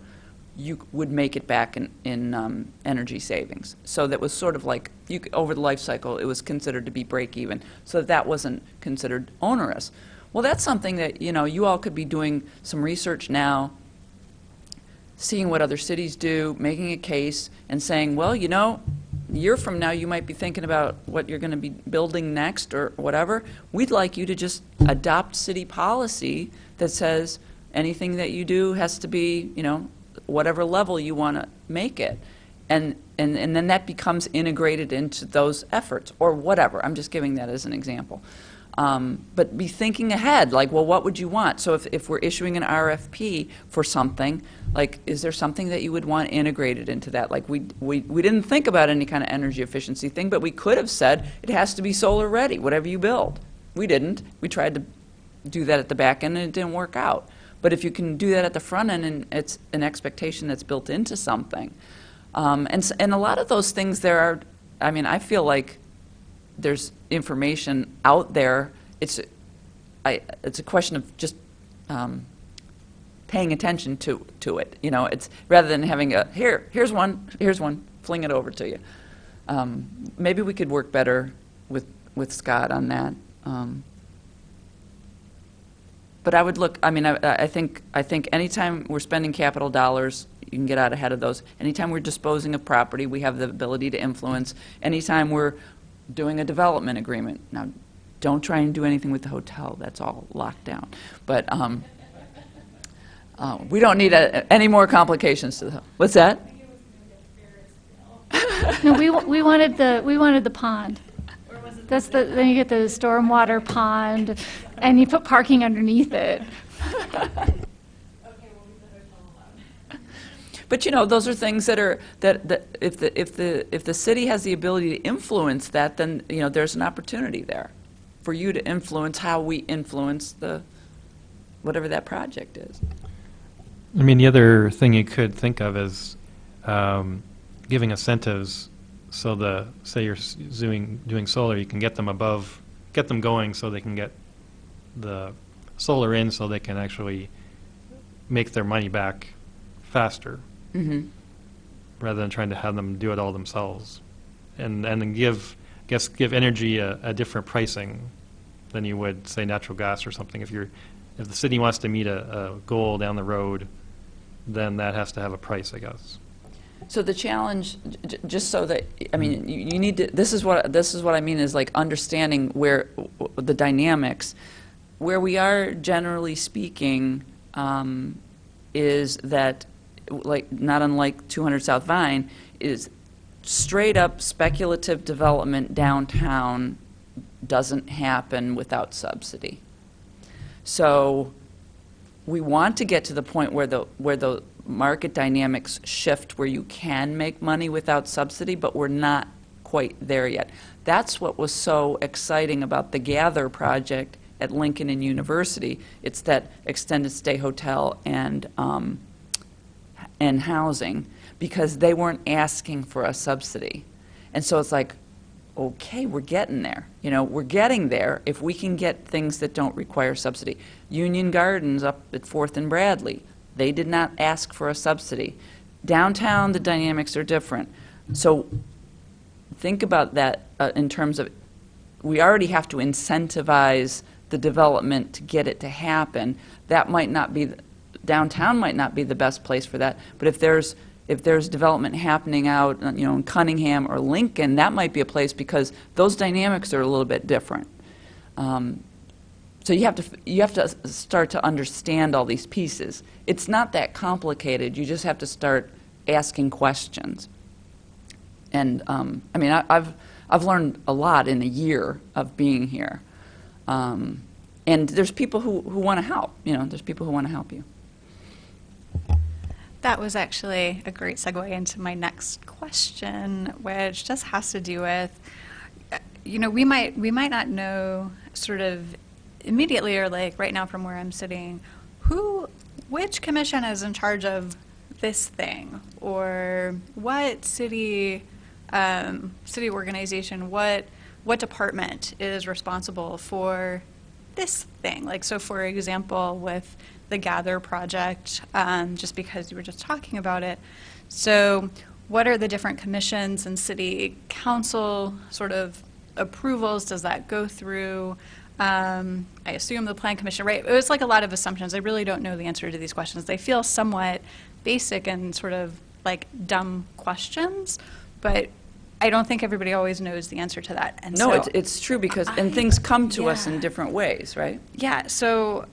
you would make it back in energy savings. So that was sort of like, over the life cycle, it was considered to be break even, so that wasn't considered onerous. Well, that's something that, you know, you all could be doing some research now, seeing what other cities do, making a case, and saying, well, you know, a year from now you might be thinking about what you're going to be building next or whatever. We'd like you to just adopt city policy that says anything that you do has to be, you know, whatever level you want to make it. And then that becomes integrated into those efforts or whatever. I'm just giving that as an example. But be thinking ahead, like, well, what would you want? So if we're issuing an RFP for something, like, is there something that you would want integrated into that? Like, we didn't think about any kind of energy efficiency thing, but we could have said it has to be solar ready, whatever you build. We didn't. We tried to do that at the back end, and it didn't work out. But if you can do that at the front end, and it's an expectation that's built into something, and a lot of those things there are, I mean, I feel like there's information out there. It's a question of just paying attention to it. You know, it's rather than having a here's one, fling it over to you. Maybe we could work better with Scott on that. But I would look. I mean, I think anytime we're spending capital dollars, you can get out ahead of those. Anytime we're disposing of property, we have the ability to influence. Anytime we're doing a development agreement. Now, don't try and do anything with the hotel. That's all locked down. But we don't need any more complications to the. What's that? No, we wanted the pond. That's then you get the stormwater pond, and you put parking underneath it. But you know, those are things that are that if the city has the ability to influence that, then you know there's an opportunity there for you to influence how we influence the whatever that project is. I mean, the other thing you could think of is giving incentives. So say you're doing solar, you can get them going so they can get the solar in so they can actually make their money back faster. Mm-hmm. Rather than trying to have them do it all themselves, and then give energy a different pricing than you would say natural gas or something. If the city wants to meet a goal down the road, then that has to have a price, I guess. So the challenge, just so that I mean, you need to. This is what I mean is like understanding where the dynamics, where we are generally speaking, is that. Like not unlike 200 South Vine, is straight up speculative development downtown doesn't happen without subsidy. So we want to get to the point where the market dynamics shift, where you can make money without subsidy, but we're not quite there yet. That's what was so exciting about the Gather project at Lincoln and University. It's that extended stay hotel and housing, because they weren't asking for a subsidy. And so it's like, okay, we're getting there. You know, we're getting there if we can get things that don't require subsidy. Union Gardens up at 4th and Bradley, they did not ask for a subsidy. Downtown, the dynamics are different. So think about that in terms of, we already have to incentivize the development to get it to happen. That might not be, downtown might not be the best place for that, but if there's development happening out, you know, in Cunningham or Lincoln, that might be a place, because those dynamics are a little bit different. So you have to start to understand all these pieces. It's not that complicated. You just have to start asking questions. And I mean, I've learned a lot in a year of being here. And there's people who want to help. You know, there's people who want to help you. That was actually a great segue into my next question, which just has to do with, you know, we might not know sort of immediately or like right now from where I'm sitting, which commission is in charge of this thing, or what city organization, what department is responsible for this thing. Like, so for example, with the Gather project, just because you were just talking about it. So what are the different commissions and city council sort of approvals does that go through? I assume the Plan Commission, right? It was like a lot of assumptions. I really don't know the answer to these questions. They feel somewhat basic and sort of like dumb questions, but I don't think everybody always knows the answer to that. And no, so it's true, because and things come to us in different ways, right? Yeah, so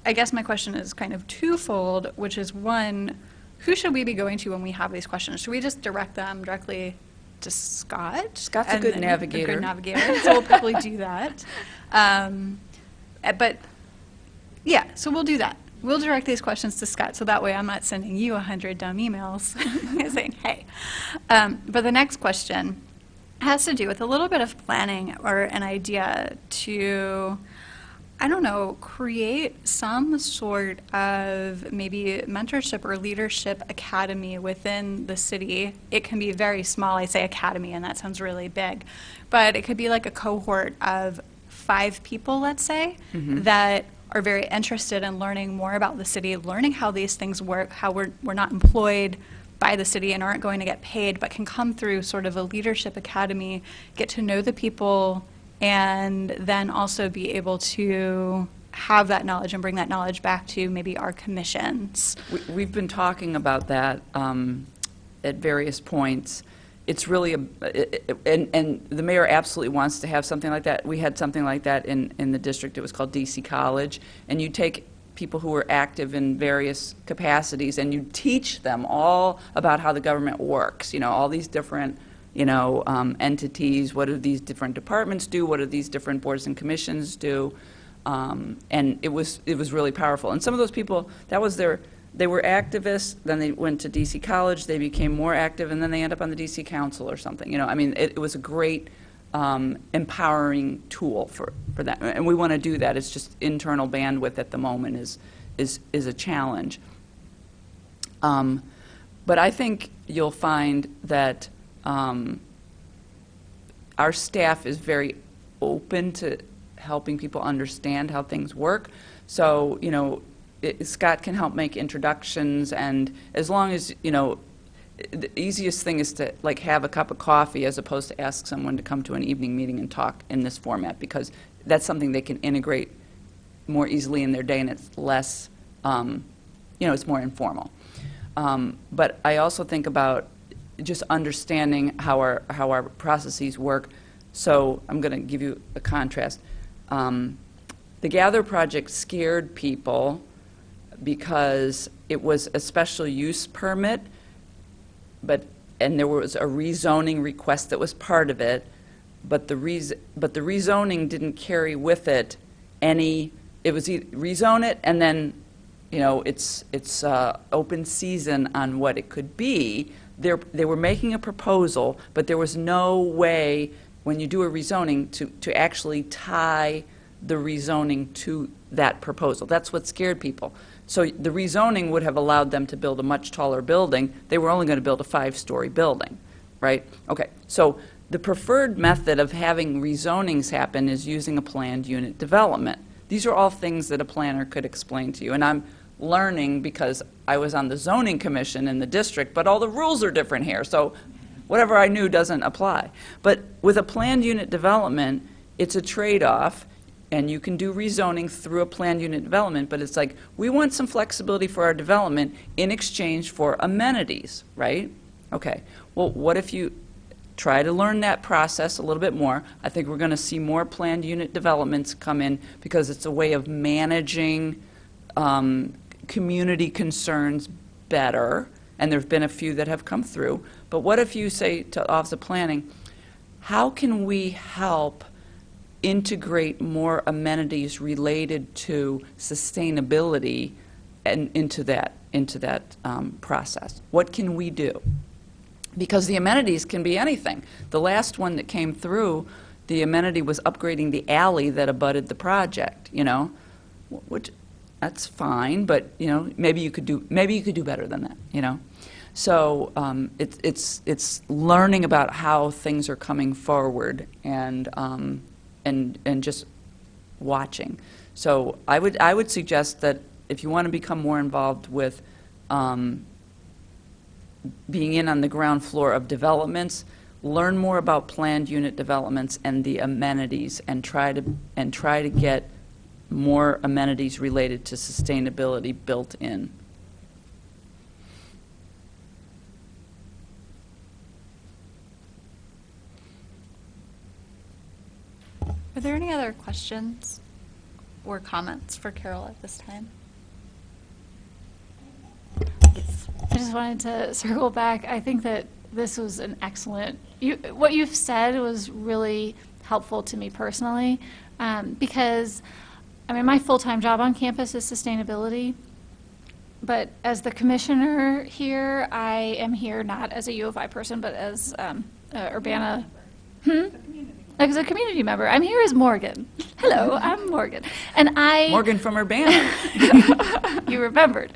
I guess my question is kind of twofold, which is one, who should we be going to when we have these questions? Should we just direct them directly to Scott? Scott's a good navigator. A good navigator, so we'll probably do that. But yeah, so we'll do that. We'll direct these questions to Scott, so that way I'm not sending you 100 dumb emails saying, hey. But the next question has to do with a little bit of planning or an idea to, I don't know, create some sort of maybe mentorship or leadership academy within the city. It can be very small. I say academy, and that sounds really big. But it could be like a cohort of 5 people, let's say, that are very interested in learning more about the city, learning how these things work, how we're not employed by the city and aren't going to get paid, but can come through sort of a leadership academy, get to know the people, and then also be able to have that knowledge and bring that knowledge back to maybe our commissions. We've been talking about that at various points. It's really, and the mayor absolutely wants to have something like that. We had something like that in the district. It was called DC College. And you take people who are active in various capacities and you teach them all about how the government works, you know, all these different, you know, entities, what do these different departments do, what do these different boards and commissions do. And it was really powerful. And some of those people, that was they were activists, then they went to DC College, they became more active, and then they end up on the DC Council or something. You know, I mean, it was a great empowering tool for that. And we want to do that. It's just internal bandwidth at the moment is a challenge. But I think you'll find that our staff is very open to helping people understand how things work. So, you know, Scott can help make introductions, and as long as, you know, the easiest thing is to like have a cup of coffee as opposed to ask someone to come to an evening meeting and talk in this format, because that's something they can integrate more easily in their day, and it's less, you know, it's more informal. But I also think about just understanding how our processes work. So I'm going to give you a contrast. The Gather project scared people because it was a special use permit, and there was a rezoning request that was part of it, but the rezoning didn't carry with it any. It was rezone it and then you know, it's open season on what it could be. They were making a proposal, but there was no way, when you do a rezoning, to actually tie the rezoning to that proposal. That's what scared people. So the rezoning would have allowed them to build a much taller building. They were only going to build a 5-story building, right? Okay, so the preferred method of having rezonings happen is using a planned unit development. These are all things that a planner could explain to you. And I'm learning because I was on the zoning commission in the district, but all the rules are different here. So whatever I knew doesn't apply. But with a planned unit development, it's a trade-off, and you can do rezoning through a planned unit development, but it's like, we want some flexibility for our development in exchange for amenities, right? Okay, well, what if you try to learn that process a little bit more? I think we're going to see more planned unit developments come in because it's a way of managing community concerns better, and there have been a few that have come through. But what if you say to Office of Planning, how can we help integrate more amenities related to sustainability and into that process? What can we do? Because the amenities can be anything. The last one that came through, the amenity was upgrading the alley that abutted the project, you know, which that's fine, but you know, maybe you could do better than that, you know. So it's learning about how things are coming forward and just watching. So I would suggest that if you want to become more involved with being in on the ground floor of developments, learn more about planned unit developments and the amenities, and try to get more amenities related to sustainability built in. Are there any other questions or comments for Carol at this time? I just wanted to circle back. I think that this was an excellent, what you've said was really helpful to me personally, because, I mean, my full-time job on campus is sustainability, but as the commissioner here, I am here not as a U of I person, but as Urbana, as a community member. I'm here as Morgan. Hello, I'm Morgan. And Morgan from Urbana. You remembered.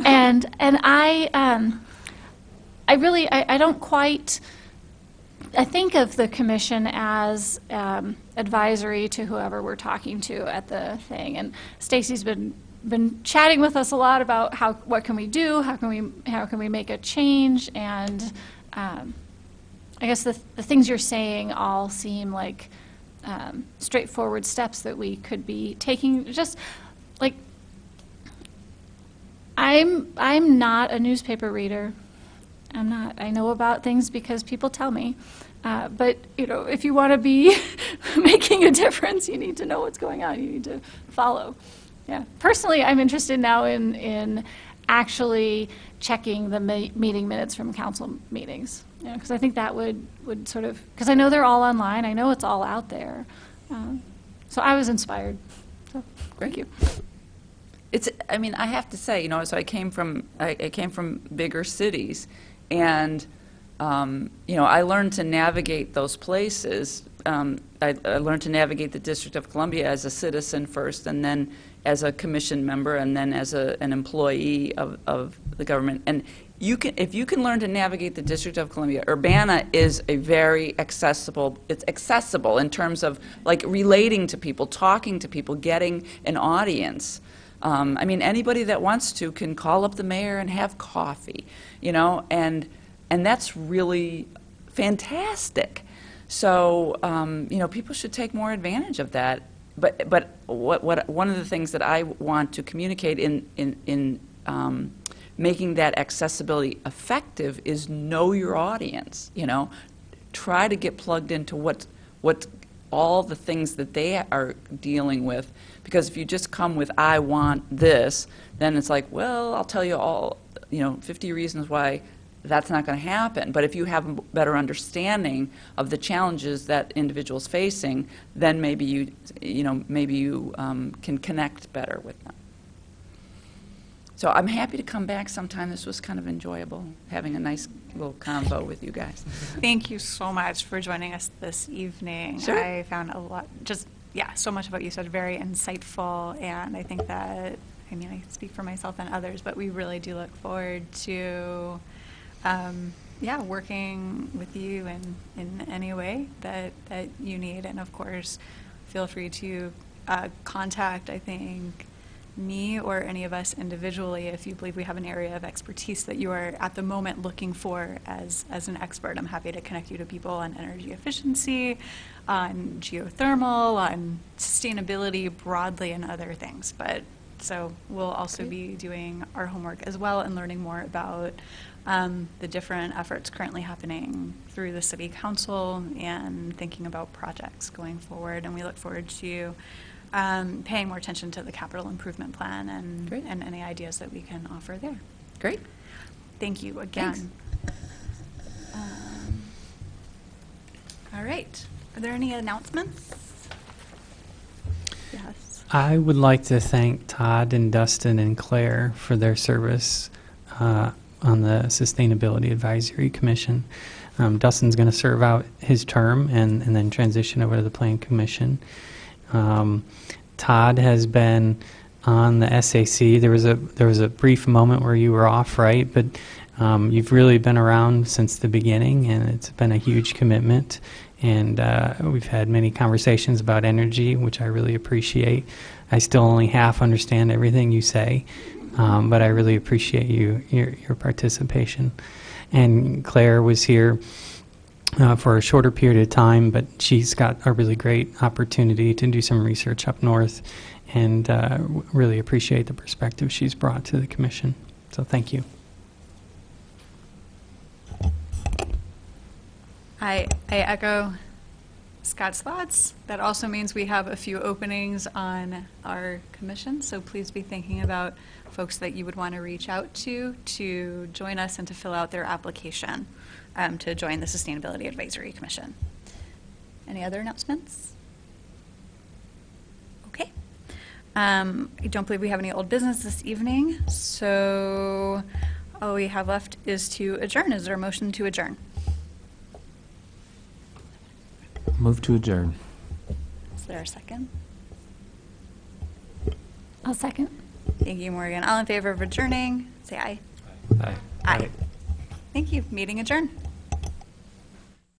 And I don't quite, I think of the commission as advisory to whoever we're talking to at the thing. And Stacy's been chatting with us a lot about what can we do, how can we make a change, and I guess the things you're saying all seem like straightforward steps that we could be taking. Just like, I'm not a newspaper reader. I'm not. I know about things because people tell me. But you know, if you want to be making a difference, you need to know what's going on. You need to follow. Yeah. Personally, I'm interested now in actually checking the meeting minutes from council meetings. Yeah, because I think that would sort of, because I know they're all online. I know it's all out there. So I was inspired. So thank you. I mean, I have to say, you know, so I came from bigger cities, and you know, I learned to navigate those places. I learned to navigate the District of Columbia as a citizen first, and then as a commission member, and then as an employee of the government. And if you can learn to navigate the District of Columbia, Urbana is a very accessible, it's accessible in terms of like relating to people, talking to people, getting an audience. I mean, anybody that wants to can call up the mayor and have coffee, you know, and that's really fantastic. So, you know, people should take more advantage of that. But one of the things that I want to communicate in making that accessibility effective is know your audience. You know, try to get plugged into what all the things that they are dealing with. Because if you just come with "I want this," then it's like, well, I'll tell you all, you know, 50 reasons why that's not going to happen. But if you have a better understanding of the challenges that individuals facing, then maybe you can connect better with them. So I'm happy to come back sometime. This was kind of enjoyable, having a nice little convo with you guys. Thank you so much for joining us this evening. Sure. I found a lot, so much of what you said very insightful, and I think that, I mean, I speak for myself and others, but we really do look forward to, working with you in any way that you need. And of course, feel free to contact, I think, me or any of us individually if you believe we have an area of expertise that you are at the moment looking for as an expert. I'm happy to connect you to people on energy efficiency, on geothermal, on sustainability broadly, and other things. But so we'll also be doing our homework as well and learning more about the different efforts currently happening through the City Council and thinking about projects going forward. And we look forward to paying more attention to the capital improvement plan and any ideas that we can offer there. Great. Thank you again. Thanks. All right. Are there any announcements? Yes. I would like to thank Todd and Dustin and Claire for their service on the Sustainability Advisory Commission. Dustin's going to serve out his term and then transition over to the Plan Commission. Todd has been on the SAC. There was a brief moment where you were off, right? But you've really been around since the beginning, and it's been a huge commitment. And we've had many conversations about energy, which I really appreciate. I still only half understand everything you say, but I really appreciate your participation. And Claire was here for a shorter period of time, but she's got a really great opportunity to do some research up north, and really appreciate the perspective she's brought to the commission. So thank you. I echo Scott's thoughts. That also means we have a few openings on our commission, so please be thinking about folks that you would want to reach out to join us and to fill out their application to join the Sustainability Advisory Commission. Any other announcements? Okay. I don't believe we have any old business this evening, so all we have left is to adjourn. Is there a motion to adjourn? Move to adjourn. Is there a second? I'll second. Thank you, Morgan. All in favor of adjourning, say aye. Aye. Aye. Thank you. Meeting adjourned.